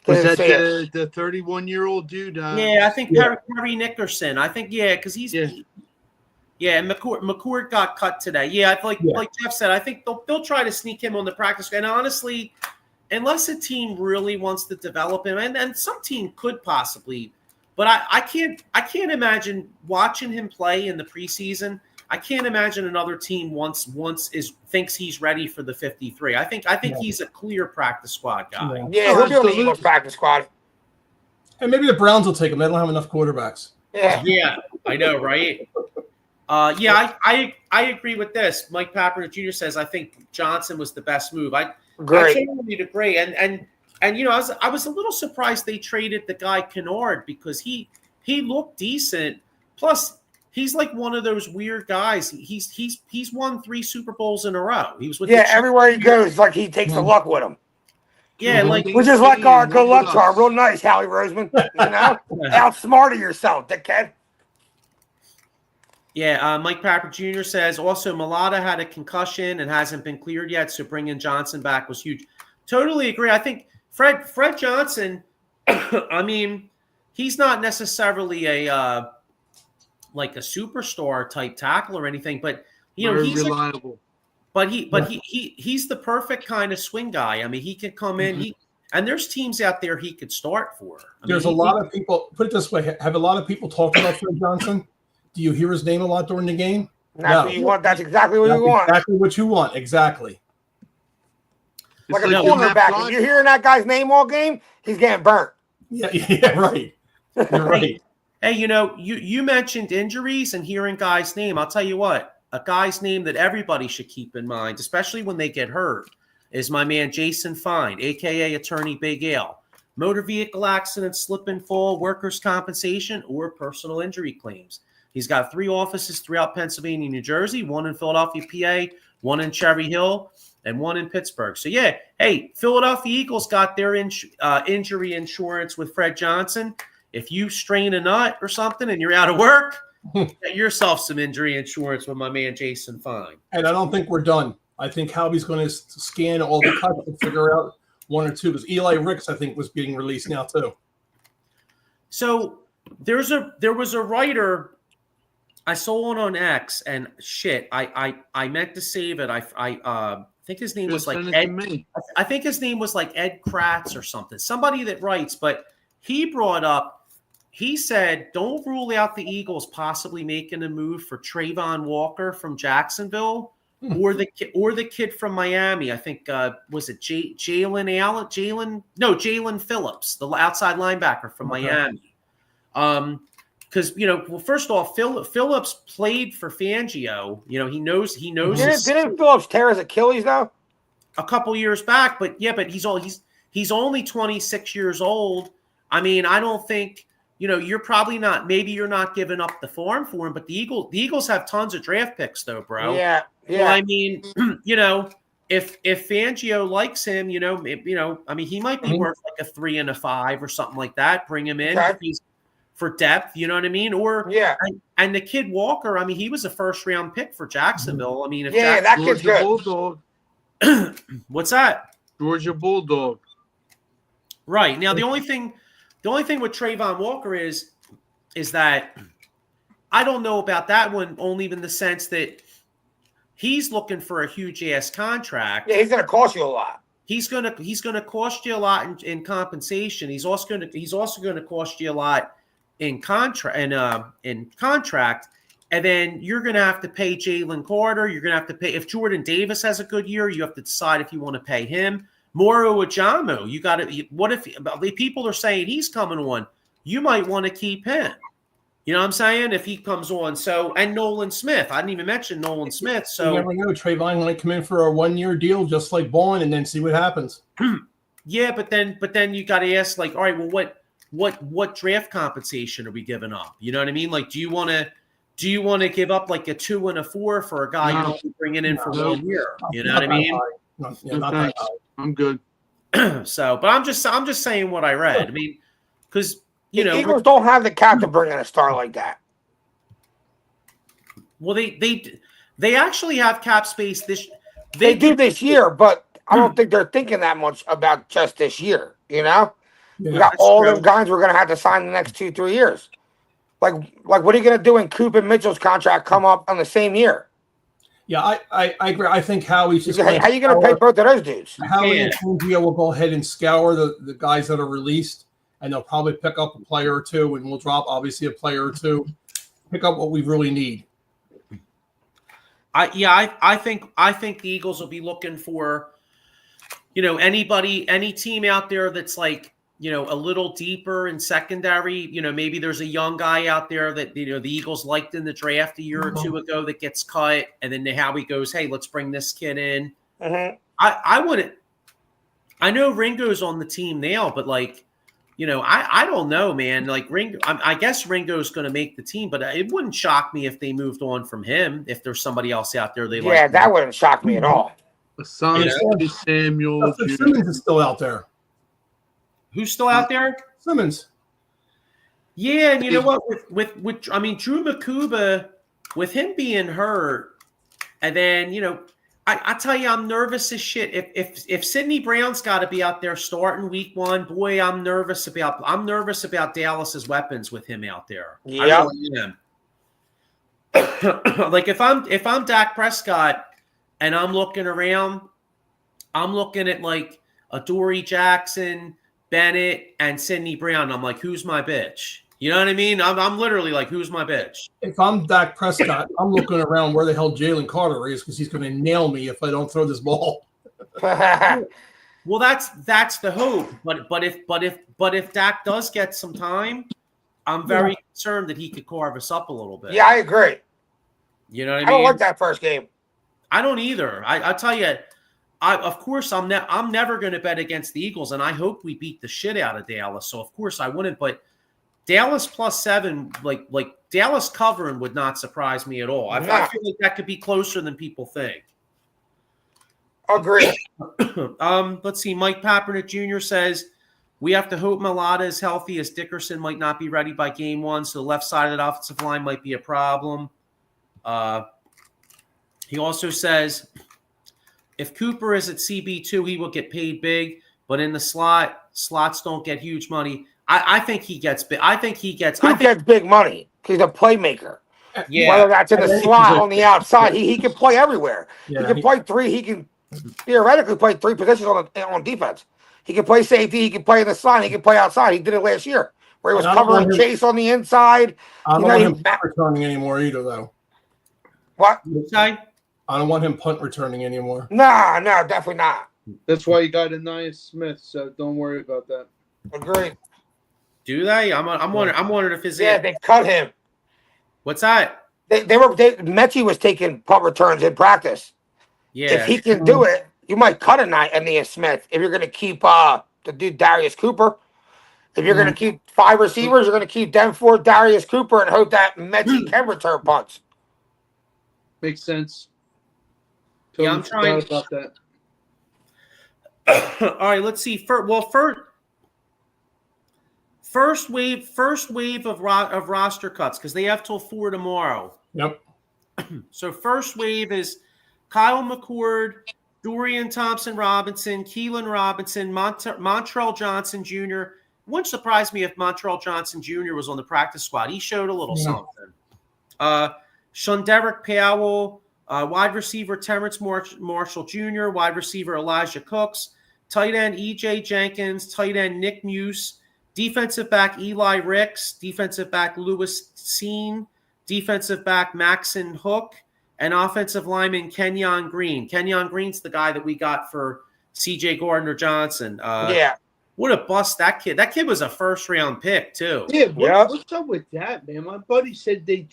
Was that the 31-year-old dude? I think Perry Nickerson. I think because he's. Yeah, and McCord got cut today. Yeah, like Jeff said, I think they'll try to sneak him on the practice squad. And honestly, unless a team really wants to develop him, and some team could possibly, but I can't imagine watching him play in the preseason. I can't imagine another team thinks he's ready for the 53. I think he's a clear practice squad guy. Yeah, he'll be on the Eagles practice squad. And maybe the Browns will take him. They don't have enough quarterbacks. Yeah, I know, right? I agree with this. Mike Papper Jr. says I think Johnson was the best move. I totally agree. And I was a little surprised they traded the guy Kennard because he looked decent. Plus, he's like one of those weird guys. He's won 3 Super Bowls in a row. He was with everywhere he goes, like he takes the luck with him. Yeah, like which is like our good luck charm. Real nice, Howie Roseman. You know, outsmarted yourself, dickhead. Yeah, Mike Papper Jr. says also Mulata had a concussion and hasn't been cleared yet, so bringing Johnson back was huge. Totally agree. I think Fred Johnson. I mean, he's not necessarily a like a superstar type tackle or anything, but you know, he's reliable. He's the perfect kind of swing guy. I mean, he can come in. And there's teams out there he could start for. There's a lot of people. Put it this way: have a lot of people talked about Fred Johnson? Do you hear his name a lot during the game? That's what you want. That's exactly what you want. Exactly what you want. Exactly. Like a cornerback. If you're hearing that guy's name all game, he's getting burnt. Yeah, right. You're right. Hey, you know, you mentioned injuries and hearing guys' name. I'll tell you what, a guy's name that everybody should keep in mind, especially when they get hurt, is my man Jason Fine, a.k.a. Attorney Big Al. Motor vehicle accident, slip and fall, workers' compensation, or personal injury claims. He's got 3 offices throughout Pennsylvania, New Jersey, 1 in Philadelphia, PA, 1 in Cherry Hill, and 1 in Pittsburgh. So, yeah, hey, Philadelphia Eagles got their injury insurance with Fred Johnson. If you strain a nut or something and you're out of work, get yourself some injury insurance with my man Jason Fine. And I don't think we're done. I think Howie's going to scan all the cuts and figure out 1 or 2. Because Eli Ricks, I think, was being released now, too. So, there was a writer – I saw it on X, and shit, I meant to save it. I think his name was like Ed. I think his name was like Ed Kratz or something. Somebody that writes, but he brought up. He said, "Don't rule out the Eagles possibly making a move for Trayvon Walker from Jacksonville, or the kid from Miami. I think was it Jalen Phillips, the outside linebacker from Miami." Because, you know, well, first off, Phillips played for Fangio. You know, he knows. Didn't Phillips tear his Achilles though? A couple years back, but he's only 26 years old. I mean, I don't think, you know, you're probably not. Maybe you're not giving up the farm for him, but the Eagles have tons of draft picks though, bro. Yeah. Well, I mean, you know, if Fangio likes him, you know, I mean, he might be worth like a 3 and a 5 or something like that. Bring him in. Okay. He's for depth, you know what I mean? Or and the kid Walker, I mean, he was a first-round pick for Jacksonville. I mean, that kid's good. Bulldog. What's that? Georgia Bulldog. Right. Now, the only thing with Trayvon Walker is that I don't know about that one, only in the sense that he's looking for a huge ass contract. Yeah, he's going to cost you a lot. He's gonna cost you a lot in compensation. He's also gonna cost you a lot in contract, and then you're going to have to pay Jalen Carter. You're going to have to pay if Jordan Davis has a good year. You have to decide if you want to pay him. Moro Ajamu, you got to. What if people are saying he's coming on? You might want to keep him. You know what I'm saying? If he comes on, and Nolan Smith. I didn't even mention Nolan Smith. So you never know. Trayvon might come in for a 1-year deal, just like Vaughn, and then see what happens. Yeah, but then you got to ask, like, all right, well, what draft compensation are we giving up? You know what I mean? Like, do you want to give up like a 2 and a 4 for a guy you're only bringing in for 1 year? You know what I mean? Not that high. I'm good. So, but I'm just saying what I read. I mean, because you know, Eagles don't have the cap to bring in a star like that. Well, they actually have cap space this. They do this year, but I don't think they're thinking that much about just this year. You know. Yeah, we got all them guys we're going to have to sign in the next 2-3 years. Like, what are you going to do when Coop and Mitchell's contract come up on the same year? Yeah, I agree. I think Howie's just how are you going to pay both of those dudes? Howie and Fangio will go ahead and scour the guys that are released, and they'll probably pick up a player or two, and we'll drop obviously a player or two, pick up what we really need. I think the Eagles will be looking for, you know, any team out there that's like, you know, a little deeper in secondary. You know, maybe there's a young guy out there that, you know, the Eagles liked in the draft a year or two ago that gets cut, and then Howie goes, hey, let's bring this kid in. I wouldn't. I know Ringo's on the team now, but like, I don't know, man. Like Ringo, I guess Ringo's going to make the team, but it wouldn't shock me if they moved on from him. If there's somebody else out there they like. Yeah, that wouldn't shock me at all. Asante Samuel. Simmons is still out there. Who's still out there? Simmons. Yeah, and you know what? With Drew Makuba, with him being hurt, and then I tell you, I'm nervous as shit. If Sidney Brown's got to be out there starting week 1, boy, I'm nervous about Dallas's weapons with him out there. Yeah. I really am. Like if I'm Dak Prescott and I'm looking around, I'm looking at like Adoree Jackson, Bennett, and Sidney Brown. I'm like, who's my bitch? You know what I mean? I'm literally like, who's my bitch? If I'm Dak Prescott, I'm looking around where the hell Jalen Carter is because he's going to nail me if I don't throw this ball. Well, that's the hope. But if Dak does get some time, I'm very concerned that he could carve us up a little bit. Yeah, I agree. You know what I mean? I don't like that first game. I don't either. I tell you, of course I'm never going to bet against the Eagles, and I hope we beat the shit out of Dallas. So of course I wouldn't, but Dallas +7, like Dallas covering would not surprise me at all. I feel like that could be closer than people think. Agree. Let's see. Mike Papernick Jr. says we have to hope Malata is healthy, as Dickerson might not be ready by game 1, so the left side of the offensive line might be a problem. He also says if Cooper is at CB2, he will get paid big, but in the slots don't get huge money. I think he gets big. He gets big money. He's a playmaker. Yeah. Whether that's in the slot on the outside, he can play everywhere. Yeah, he can play 3. He can theoretically play 3 positions on defense. He can play safety. He can play in the slot. He can play outside. He did it last year where he was covering Chase on the inside. I don't want him punt returning anymore either, though. What? I don't want him punt returning anymore. No, definitely not. That's why you got Anais Smith, so don't worry about that. Agreed. Do they? I'm wondering if his they cut him. What's that? Mechie was taking punt returns in practice. Yeah. If he can do it, you might cut Anais Smith if you're going to keep the dude Darius Cooper. If you're going to keep 5 receivers, you're going to keep them 4 Darius Cooper and hope that Mechie can return punts. Makes sense. Totally I'm trying about that. All right, let's see. First wave of roster cuts because they have till 4 tomorrow. Yep. So first wave is Kyle McCord, Dorian Thompson-Robinson, Keelan Robinson, Montrell Johnson Jr. It wouldn't surprise me if Montrell Johnson Jr. was on the practice squad. He showed a little something. Shunderick Powell, wide receiver Terrence Marshall Jr., wide receiver Elijah Cooks, tight end E.J. Jenkins, tight end Nick Muse, defensive back Eli Ricks, defensive back Lewis Seen, defensive back Maxon Hook, and offensive lineman Kenyon Green. Kenyon Green's the guy that we got for C.J. Gardner-Johnson. What a bust that kid. That kid was a first-round pick, too. Yeah, what's up with that, man? My buddy said they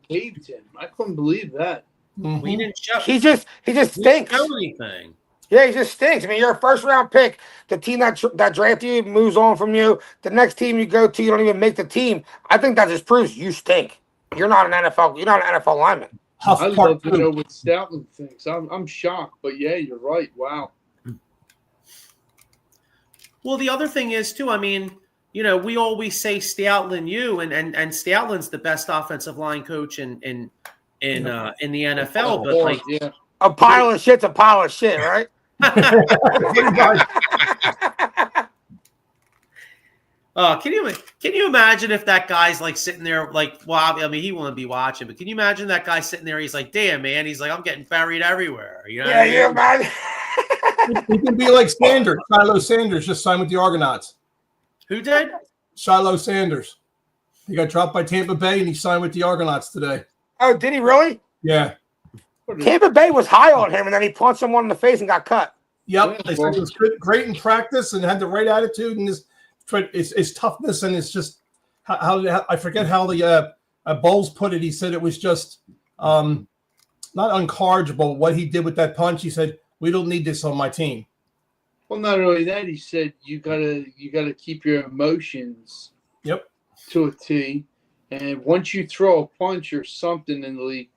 waived him. I couldn't believe that. Mm-hmm. We didn't show. He just stinks. Didn't show anything. Yeah, he just stinks. I mean, you're a first-round pick. The team that drafted you moves on from you. The next team you go to, you don't even make the team. I think that just proves you stink. You're not an NFL. You're not an NFL lineman. I love to know what Stoutland thinks. I'm shocked, but yeah, you're right. Wow. Well, the other thing is too. I mean, we always say Stoutland, and Stoutland's the best offensive line coach in the NFL. But like, a pile of shit's a pile of shit, right? Can you imagine if that guy's like sitting there like, well, I mean, he wouldn't be watching, but can you imagine that guy sitting there? He's like, damn, man. He's like, I'm getting buried everywhere. You know? Yeah, you imagine. He can be like Sanders. Shiloh Sanders just signed with the Argonauts. Who did? Shiloh Sanders. He got dropped by Tampa Bay, and he signed with the Argonauts today. Oh, did he really? Yeah. Tampa Bay was high on him, and then he punched someone in the face and got cut. Yep. They said he was great in practice and had the right attitude, and his toughness, and it's just how I forget how the Bowles put it. He said it was just not uncorrigible what he did with that punch. He said, "We don't need this on my team." Well, not only that, he said you gotta keep your emotions to a T, and once you throw a punch or something in the league,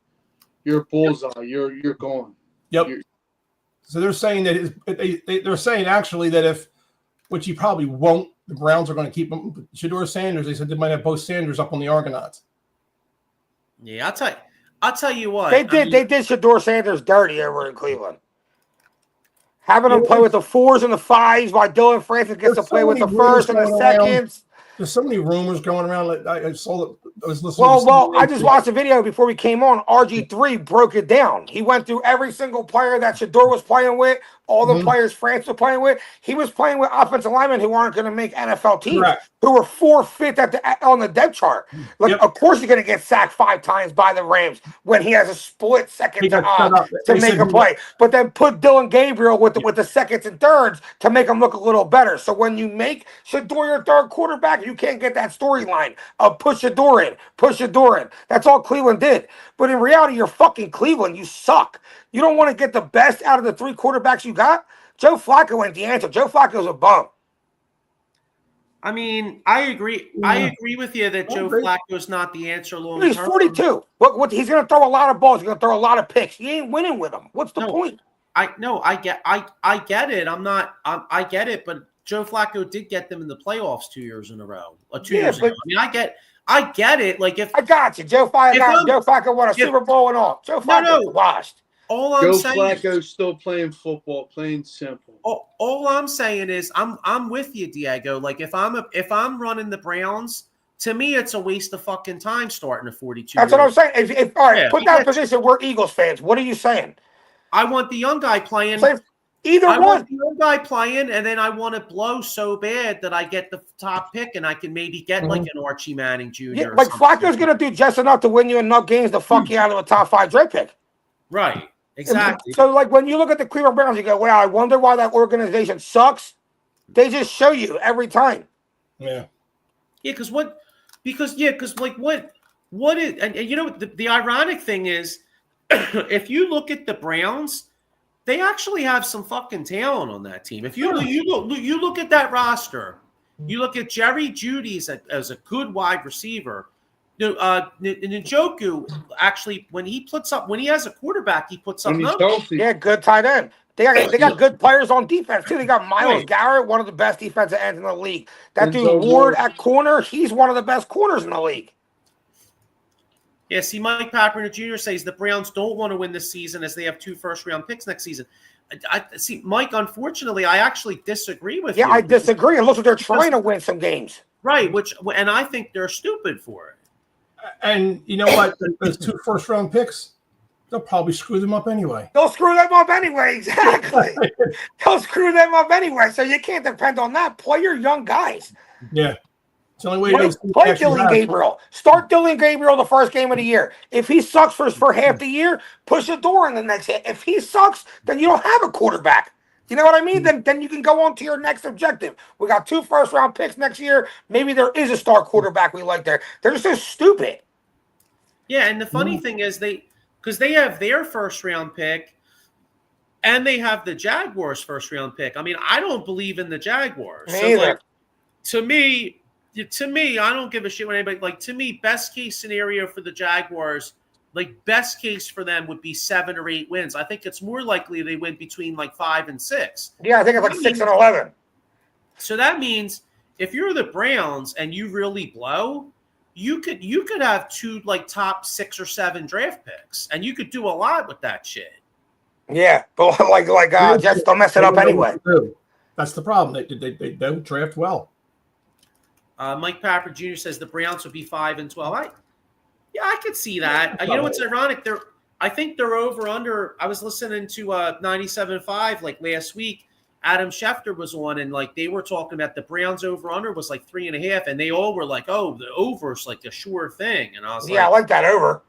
you're a bullseye. You're gone. Yep. So they're saying that they're saying actually that if, which he probably won't, the Browns are going to keep him. Shedeur Sanders, they said they might have both Sanders up on the Argonauts. Yeah, I'll tell you what. They did Shedeur Sanders dirty over in Cleveland. Having him play with the 4s and the 5s while Dylan Francis gets to play with the 1st and the 2nds. There's so many rumors going around. Like I saw that. I was listening. Well, I just watched a video before we came on. RG3 broke it down. He went through every single player that Shedeur was playing with, all the players France was playing with. He was playing with offensive linemen who aren't going to make NFL teams, who were 4th on the depth chart. Like, of course, he's going to get sacked 5 times by the Rams when he has a split second to make a play. But then put Dylan Gabriel with the 2nds and 3rds to make him look a little better. So when you make Shedeur your 3rd quarterback, you can't get that storyline of push Shedeur in. That's all Cleveland did. But in reality, you're fucking Cleveland. You suck. You don't want to get the best out of the 3 quarterbacks you got? Joe Flacco ain't the answer. Joe Flacco's a bum. I mean, I agree. I agree with you that Joe Flacco's not the answer long term. He's 42. What he's going to throw a lot of balls. He's going to throw a lot of picks. He ain't winning with them. What's the point? I get it. I get it. But Joe Flacco did get them in the playoffs 2 years in a row. 2 years ago. I mean, I get it. Like if I got you, Joe Flacco won a Super Bowl and all. Joe Flacco washed. All I'm saying, Flacco's still playing football, plain simple. All I'm saying is, I'm with you, Diego. Like if I'm running the Browns, to me, it's a waste of fucking time starting a 42. That's what I'm saying. If all right, put that in position. We're Eagles fans. What are you saying? I want the young guy playing. I want the young guy playing, and then I want to blow so bad that I get the top pick, and I can maybe get like an Archie Manning Jr. Yeah, like Flacco's going to do just enough to win you enough games to fuck you out of a top 5 draft pick. Right. Exactly. So, like, when you look at the Cleveland Browns, you go, wow, I wonder why that organization sucks. They just show you every time. Yeah. Yeah, because what is, and you know, the ironic thing is, if you look at the Browns, they actually have some fucking talent on that team. If you look at that roster, you look at Jerry Jeudy as a good wide receiver. Njoku actually, when he has a quarterback, he puts up numbers. Yeah, good tight end. They got good players on defense too. They got Myles Garrett, one of the best defensive ends in the league. That dude Ward at corner, he's one of the best corners in the league. Yeah, see, Mike Papperner Jr. says the Browns don't want to win this season as they have 2 first-round picks next season. I see, Mike. Unfortunately, I actually disagree with you. Yeah, I disagree. It looks like they're trying to win some games. Right, and I think they're stupid for it. And you know what? Those 2 first-round picks, they'll probably screw them up anyway. They'll screw them up anyway, exactly. They'll screw them up anyway, so you can't depend on that. Play your young guys. Yeah. It's the only way play Dylan Gabriel. Start Dylan Gabriel the first game of the year. If he sucks for half the year, push the door in the next hit. If he sucks, then you don't have a quarterback. You know what I mean? Then you can go on to your next objective. We got 2 first-round picks next year. Maybe there is a star quarterback we like there. They're just so stupid. Yeah, and the funny thing is because they have their first-round pick and they have the Jaguars' first-round pick. I mean, I don't believe in the Jaguars. Me either. To me, I don't give a shit what anybody like. To me, best case scenario for the Jaguars, like best case for them would be 7 or 8 wins. I think it's more likely they win between like 5 and 6. Yeah, I think it's like 6 and 11. So that means if you're the Browns and you really blow, you could have 2 like top 6 or 7 draft picks, and you could do a lot with that shit. Yeah, but Jets don't mess it up anyway. That's the problem. They don't draft well. Mike Papper Jr. says the Browns would be 5 and 12. I could see that. You know what's ironic? I think they're over under. I was listening to 97.5 like last week. Adam Schefter was on, and like they were talking about the Browns over under was like 3.5, and they all were like, "Oh, the over's like a sure thing." And I was I like that over.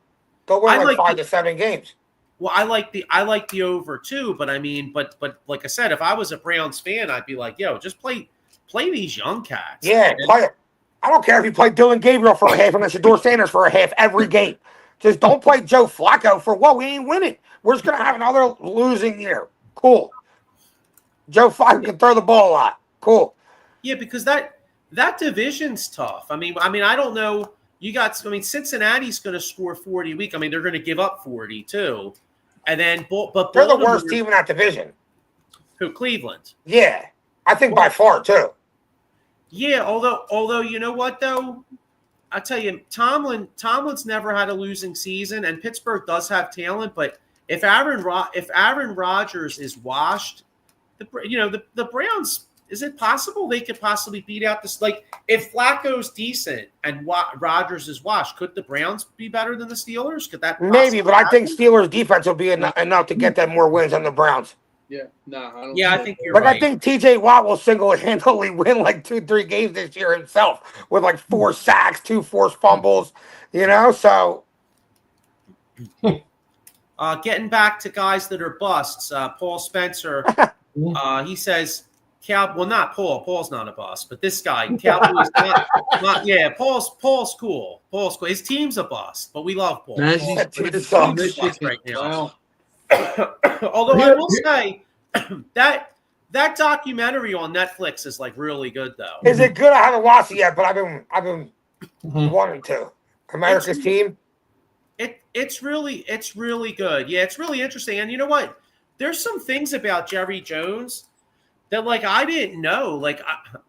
They'll win like 5 to 7 games. Well, I like the over too, but I mean, but like I said, if I was a Browns fan, I'd be like, "Yo, just play these young cats." Yeah, play it. I don't care if you play Dylan Gabriel for a half and then Shedeur Sanders for a half every game. Just don't play Joe Flacco for what? We ain't winning. We're just going to have another losing year. Cool. Joe Flacco can throw the ball a lot. Cool. Yeah, because that division's tough. I mean, I don't know. Cincinnati's going to score 40 a week. I mean, they're going to give up 40 too, and then but They're the worst team in that division. Who? Cleveland. Yeah, I think by far too. Yeah, although you know what though, I tell you, Tomlin's never had a losing season, and Pittsburgh does have talent. But if Aaron Rodgers is washed, the Browns. Is it possible they could possibly beat out this? Like, if Flacco's decent and Rodgers is washed, could the Browns be better than the Steelers? Could that maybe? But I think Steelers defense will be enough to get them more wins than the Browns. Yeah, no, I don't. Yeah, I think you're right. I think T.J. Watt will single-handedly win like 2-3 games this year himself with like 4 sacks, 2 forced fumbles. So. Getting back to guys that are busts, Paul Spencer, he says. Not Paul. Paul's not a bust, but this guy, Cowboys. Paul's cool. Paul's cool. His team's a bust, but we love Paul. His team's a bust right now. Although I will say that documentary on Netflix is like really good, though. Is it good? I haven't watched it yet, but I've been wanting to. America's Team. It's really good. Yeah, it's really interesting. And you know what? There's some things about Jerry Jones that like I didn't know. Like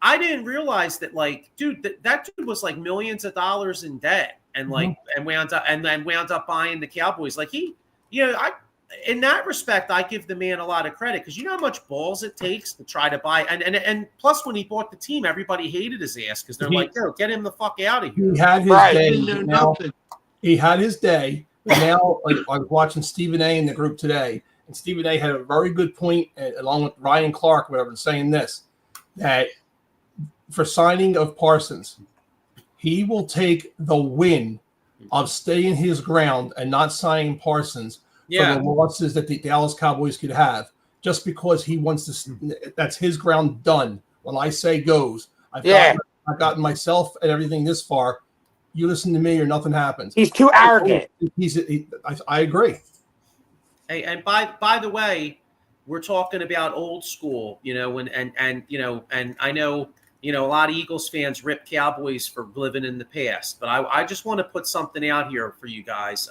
I didn't realize that like, dude, that dude was like millions of dollars in debt and like and wound up buying the Cowboys. Like in that respect, I give the man a lot of credit because you know how much balls it takes to try to buy and plus when he bought the team, everybody hated his ass because they're like, yo, get him the fuck out of here. He had his day. Now, he had his day. But now, like I was watching Stephen A. in the group today. And Stephen A. had a very good point, along with Ryan Clark, whatever, saying this, that for signing of Parsons, he will take the win of staying his ground and not signing Parsons for the losses that the Dallas Cowboys could have, just because he wants to. That's his ground done. When I say goes, I've gotten myself and everything this far. You listen to me or nothing happens. He's too arrogant. I agree. Hey, and by the way, we're talking about old school, and I know, a lot of Eagles fans rip Cowboys for living in the past, but I just want to put something out here for you guys.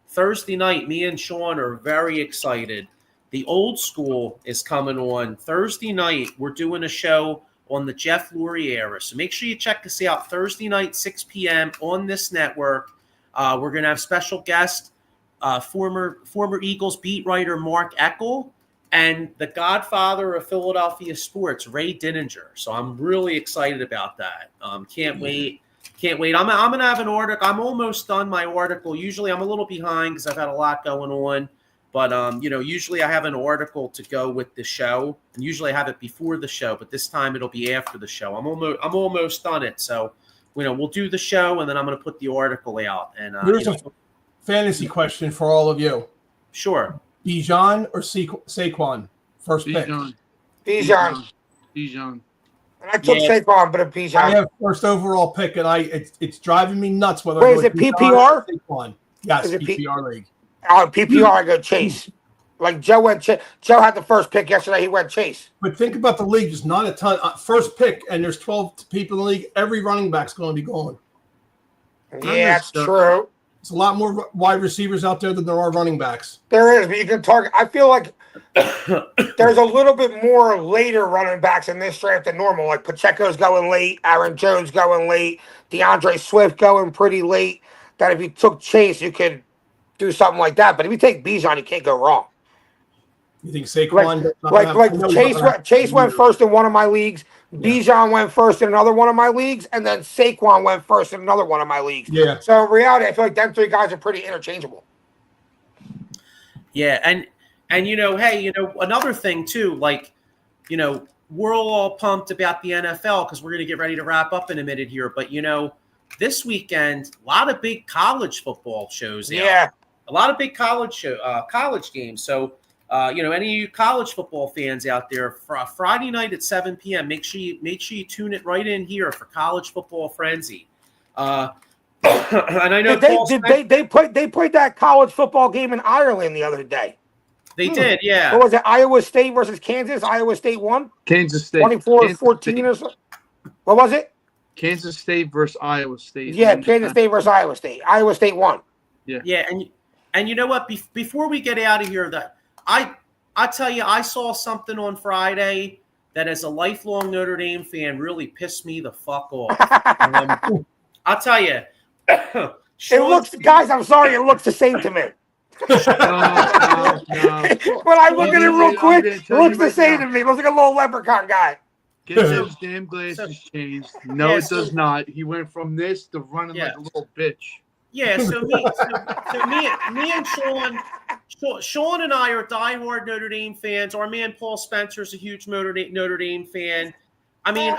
Thursday night, me and Sean are very excited. The old school is coming on Thursday night. We're doing a show on the Jeff Lurie era, so make sure you check us out Thursday night, 6 p.m. on this network. We're going to have special guest. Former Eagles beat writer Mark Eckel and the godfather of Philadelphia sports, Ray Dininger. So I'm really excited about that. Can't wait. I'm going to have an article. I'm almost done my article. Usually I'm a little behind because I've had a lot going on. But, usually I have an article to go with the show. And usually I have it before the show. But this time it'll be after the show. I'm almost done it. So, we'll do the show and then I'm going to put the article out. And fantasy question for all of you. Sure. Bijan or Saquon? First pick. Bijan. And I took Saquon, but a Bijan. I have first overall pick, and it's driving me nuts whether. Wait, is it PPR? Saquon. Yes, PPR league. PPR, I go Chase. Like Joe went. Joe had the first pick yesterday. He went Chase. But think about the league. There's not a ton. First pick, and there's 12 people in the league. Every running back's going to be gone. Yeah, that's true. There's a lot more wide receivers out there than there are running backs. There is, but you can target. I feel like there's a little bit more later running backs in this draft than normal. Like Pacheco's going late, Aaron Jones going late, DeAndre Swift going pretty late. That if you took Chase, you could do something like that. But if you take Bijan, you can't go wrong. You think Saquon? Chase went first in one of my leagues. Bijan went first in another one of my leagues, and then Saquon went first in another one of my leagues. Yeah. So in reality, I feel like them three guys are pretty interchangeable. Yeah, and hey, another thing too, like, we're all pumped about the NFL because we're going to get ready to wrap up in a minute here. But this weekend, a lot of big college football shows. Yeah. A lot of big college games. So. Any of you college football fans out there, Friday night at 7 p.m., make sure you tune it right in here for College Football Frenzy. And I know they played that college football game in Ireland the other day. They did, yeah. What was it? Iowa State versus Kansas. Iowa State won. Kansas State 24-14 or something. What was it? Kansas State versus Iowa State. Yeah, Kansas State versus Iowa State. Iowa State won. Yeah, and you know what? Before we get out of here, that I tell you, I saw something on Friday that, as a lifelong Notre Dame fan, really pissed me the fuck off. I'll tell you, it looks, guys. I'm sorry, it looks the same to me. No. When I look at it real quick, it looks the same to me. It looks like a little leprechaun guy. Get those damn glasses changed. No, it does not. He went from this to running like a little bitch. Yeah, so me and Sean and I are diehard Notre Dame fans. Our man Paul Spencer's a huge Notre Dame fan. I mean,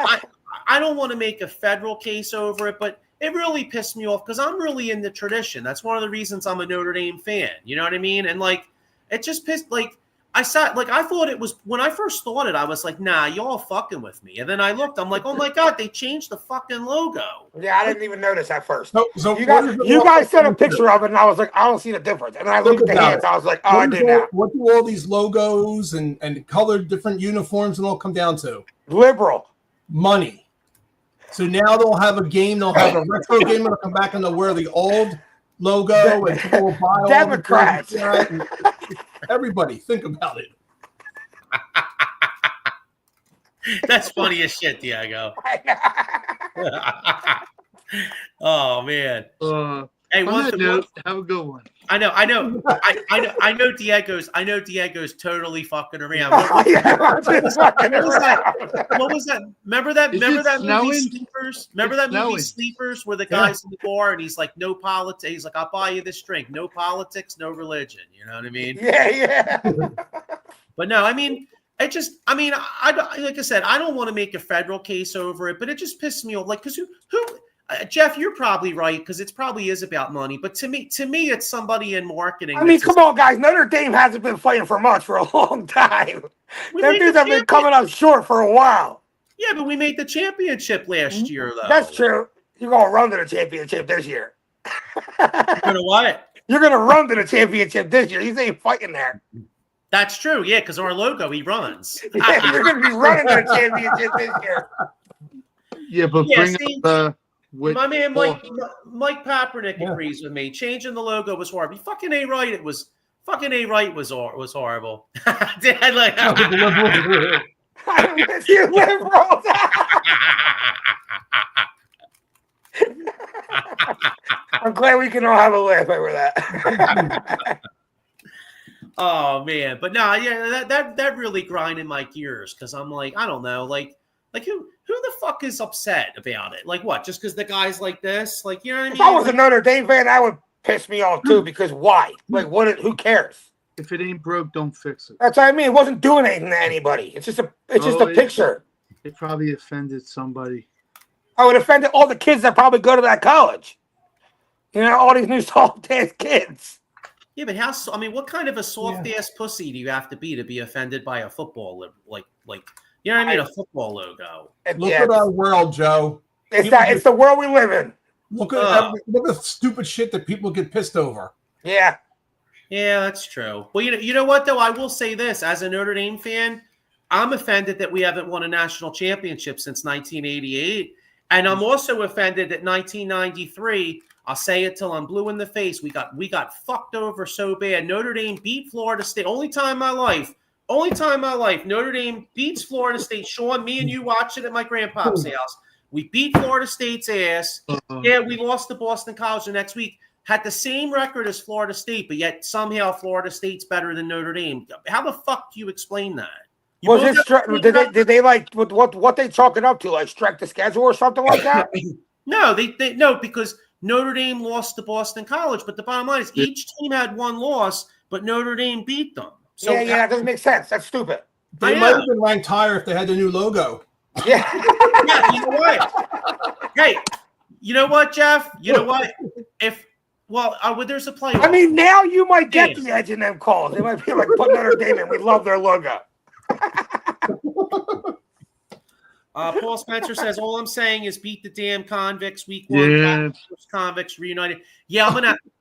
I don't want to make a federal case over it, but it really pissed me off because I'm really in the tradition. That's one of the reasons I'm a Notre Dame fan. You know what I mean? And like, it just pissed. Like, I thought it was, when I first thought it, I was like, nah, y'all fucking with me. And then I looked, I'm like, oh my God, they changed the fucking logo. Yeah, I didn't even notice at first. So you guys sent a picture of it, and I was like, I don't see the difference. And then I looked at the hands, I was like, oh, I do now. What do all these logos and colored different uniforms and all come down to? Liberal. Money. So now they'll have a game, they'll have a retro game, and they'll come back and they'll wear the old logo and people will buy all Democrats. Everybody, think about it. That's funny as shit, Diego. Oh man. Hey, on that note, have a good one. I know Diego's totally fucking around. What was that? Remember that movie Sleepers? Remember that movie Sleepers, where the guy's in the bar and he's like, no politics. He's like, I'll buy you this drink. No politics, no religion. You know what I mean? Yeah. But no, I mean, like I said, I don't want to make a federal case over it, but it just pissed me off. Like, because who Jeff, you're probably right, because it probably is about money. But to me, it's somebody in marketing. I mean, come on, guys. Notre Dame hasn't been fighting for much for a long time. Them dudes have been coming up short for a while. Yeah, but we made the championship last year, though. That's true. You're going to run to the championship this year. You're going to what? You're going to run to the championship this year. You ain't fighting there. That's true, yeah, because our logo, he runs. Yeah, you're going to be running to the championship this year. Yeah, but bring up my man Mike Papernick agrees with me. Changing the logo was horrible. Fucking A right, it was horrible. I miss you, liberals. I'm glad we can all have a laugh over that. Oh man, but no, yeah, that really grinded my gears because I'm like, I don't know, like who the fuck is upset about it? Like what? Just because the guy's like this? Like, you know what I mean? If I was a Notre Dame fan, that would piss me off too. Because why? Like, what? Who cares? If it ain't broke, don't fix it. That's what I mean. It wasn't doing anything to anybody. It's just a picture. It probably offended somebody. I would offend all the kids that probably go to that college. You know, all these new soft-ass kids. Yeah, but what kind of a soft-ass pussy do you have to be offended by a football, like, you know what I mean? A football logo. Look at our world, Joe. It's the world we live in. Look at the stupid shit that people get pissed over. Yeah. Yeah, that's true. Well, you know what, though? I will say this. As a Notre Dame fan, I'm offended that we haven't won a national championship since 1988. And I'm also offended that 1993, I'll say it till I'm blue in the face, we got fucked over so bad. Notre Dame beat Florida State. Only time in my life, Notre Dame beats Florida State. Sean, me and you watched it at my grandpa's house. We beat Florida State's ass. Yeah, we lost to Boston College the next week. Had the same record as Florida State, but yet somehow Florida State's better than Notre Dame. How the fuck do you explain that? Did they like what they chalk it up to? Like strike the schedule or something like that? No, no, because Notre Dame lost to Boston College. But the bottom line is each team had one loss, but Notre Dame beat them. So yeah, that doesn't make sense. That's stupid. They might have been ranked higher if they had the new logo. Yeah. Yeah, you know what? Hey, you know what, Jeff? You know what? There's a play. I mean, now you might get the edge in them calls. They might be like, put Notre Dame in. We love their logo. Paul Spencer says, all I'm saying is beat the damn convicts week 1. Yeah. Convicts reunited. Yeah, I'm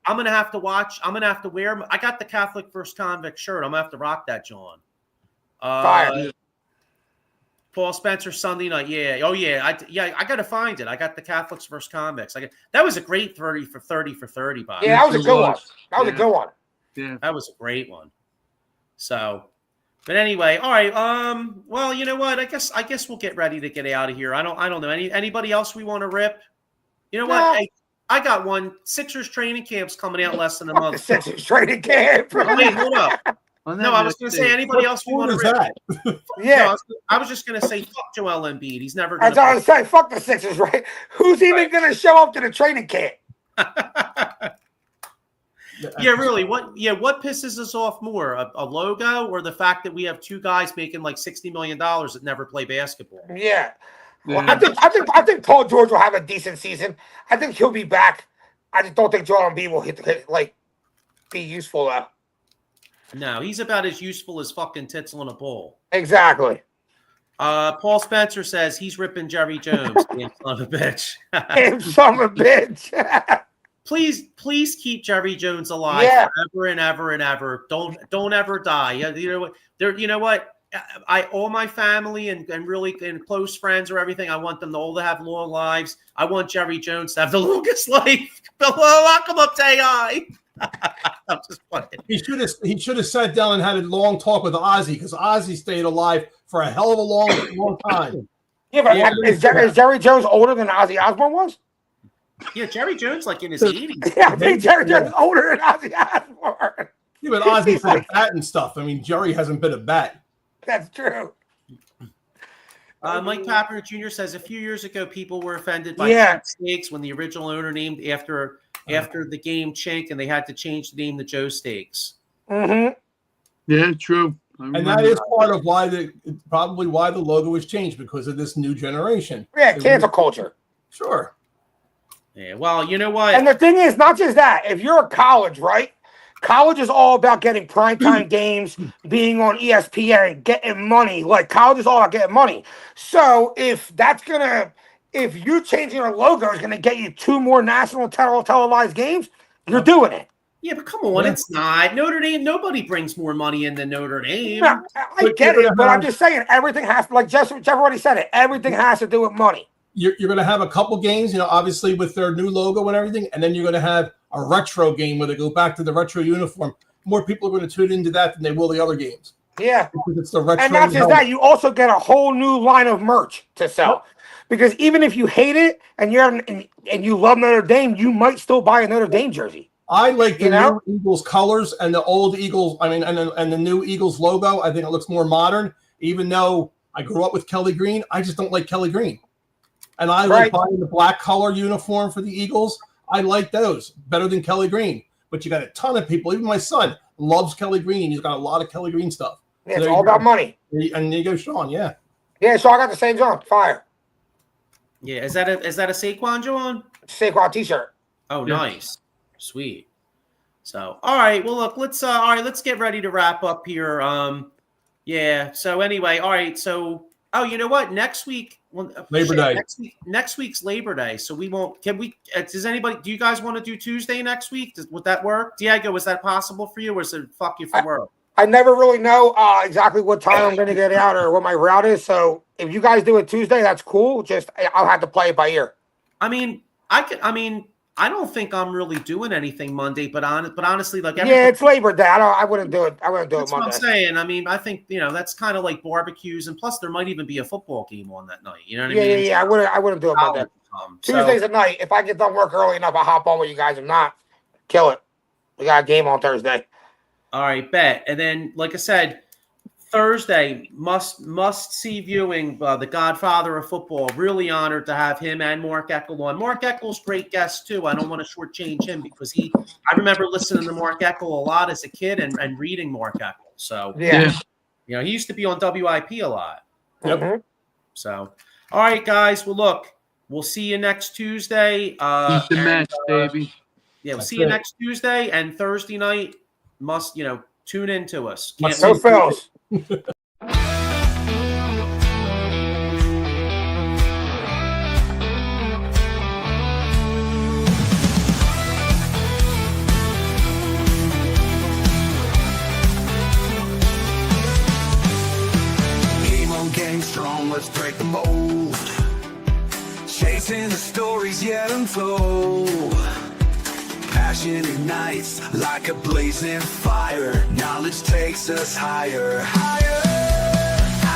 I'm gonna have to watch. I'm gonna have to wear. I got the Catholic First Convict shirt. I'm gonna have to rock that, John. Fire. Paul Spencer Sunday night. Yeah. Oh yeah. I gotta find it. I got the Catholics First Convicts. That was a great 30 for 30, Bob. Yeah, that was a good one. That was a good one. Yeah, that was a great one. So, but anyway, all right. Well, you know what? I guess we'll get ready to get out of here. I don't know. Anybody else we want to rip? You know what? Hey, I got one. Sixers training camp's coming out less than a month. Sixers training camp. Wait, hold up. No, I was going to say anybody else we want to rip. Yeah. No, I was just going to say fuck Joel Embiid. He's never going to. I was going to say fuck the Sixers, right? Who's even going to show up to the training camp? Yeah, really. What pisses us off more, a logo or the fact that we have two guys making like $60 million that never play basketball? Yeah. Well, I think Paul George will have a decent season. I think he'll be back. I just don't think Joel Embiid will be useful though. No, he's about as useful as fucking tits on a pole. Exactly. Paul Spencer says he's ripping Jerry Jones. Damn son of a bitch. Damn son of a bitch. Please keep Jerry Jones alive forever and ever and ever. Don't ever die. You know what? All my family and really close friends or everything, I want them all to have long lives. I want Jerry Jones to have the longest life. Lock him up, Tay. I'm just playing. He should have sat down and had a long talk with Ozzy because Ozzy stayed alive for a hell of a long time. Yeah, but is Jerry Jones older than Ozzy Osbourne was? Yeah, Jerry Jones like in his 80s. Yeah, I think Jerry Jones is older than Ozzy Osbourne. Yeah, but Ozzy's been a bat and stuff. I mean, Jerry hasn't been a bat. That's true. Mike Papper Jr. says a few years ago, people were offended by Steaks when the original owner named after the game Chink, and they had to change the name to Joe Steaks. Mm-hmm. Yeah, true. And that is part of probably why the logo was changed because of this new generation. Yeah, cancel culture. Sure. Yeah, well, you know what? And the thing is, not just that. If you're a college, right? College is all about getting primetime games, being on ESPN, getting money. Like, college is all about getting money. So if you changing your logo is going to get you 2 more national televised games, you're doing it. Yeah, but come on, it's not. Notre Dame, nobody brings more money in than Notre Dame. No, I get it, but I'm just saying everything has to, like Jeff already said it, everything has to do with money. You're going to have a couple games, obviously with their new logo and everything, and then you're going to have a retro game where they go back to the retro uniform. More people are going to tune into that than they will the other games. Yeah. Because it's the retro. And not just that, you also get a whole new line of merch to sell. Because even if you hate it and you love Notre Dame, you might still buy a Notre Dame jersey. I like the new Eagles colors and the old Eagles. I mean, and the new Eagles logo. I think it looks more modern. Even though I grew up with Kelly Green, I just don't like Kelly Green. And I like buying the black color uniform for the Eagles. I like those better than Kelly Green. But you got a ton of people. Even my son loves Kelly Green. He's got a lot of Kelly Green stuff. Yeah, it's all about money. And there you go, Sean. Yeah. Yeah, so I got the same John. Fire. Yeah, is that a Saquon, John? Saquon t-shirt. Oh, nice. Sweet. So, all right. Well, look, let's get ready to wrap up here. Yeah. So anyway, all right. So, you know what? Next week, Labor Day. Next week's Labor Day. So we won't. Can we? Does anybody? Do you guys want to do Tuesday next week? Would that work? Diego, is that possible for you, or is it fuck you for work? I never really know exactly what time I'm going to get out or what my route is. So if you guys do it Tuesday, that's cool. Just I'll have to play it by ear. I don't think I'm really doing anything Monday, but honestly, like it's Labor Day. I wouldn't do it. I wouldn't do it Monday. That's what I'm saying. I mean, I think that's kind of like barbecues, and plus there might even be a football game on that night. You know what I mean? Yeah. I wouldn't do it Monday. Tuesdays at night. If I get done work early enough, I'll hop on with you guys. If not, kill it. We got a game on Thursday. All right, bet. And then, like I said, Thursday must see viewing. The Godfather of football. Really honored to have him and Mark Eckel on. Mark Eckel's great guest too. I don't want to shortchange him because I remember listening to Mark Eckel a lot as a kid and reading Mark Eckel. So yeah, he used to be on WIP a lot. Yep. Mm-hmm. So, all right, guys. Well, look, we'll see you next Tuesday. Keep the match, baby. Yeah, we'll see you next Tuesday and Thursday night. Must tune in to us. No fails. strong, let's break the mold. Chasing the stories yet untold. Passion ignites like a blazing fire. Knowledge takes us higher, higher.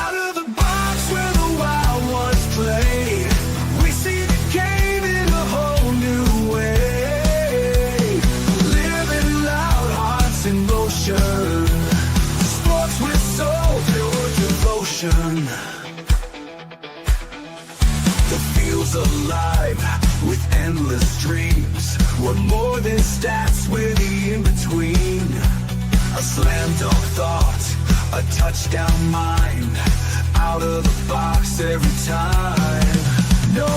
Out of the box where the wild ones play, we see the game in a whole new way. Living loud, hearts in motion. Sports with soul, pure devotion. The field's alive with endless dreams. We're more than stats, we're the in-between. A slam dunk thought, a touchdown mind. Out of the box every time. No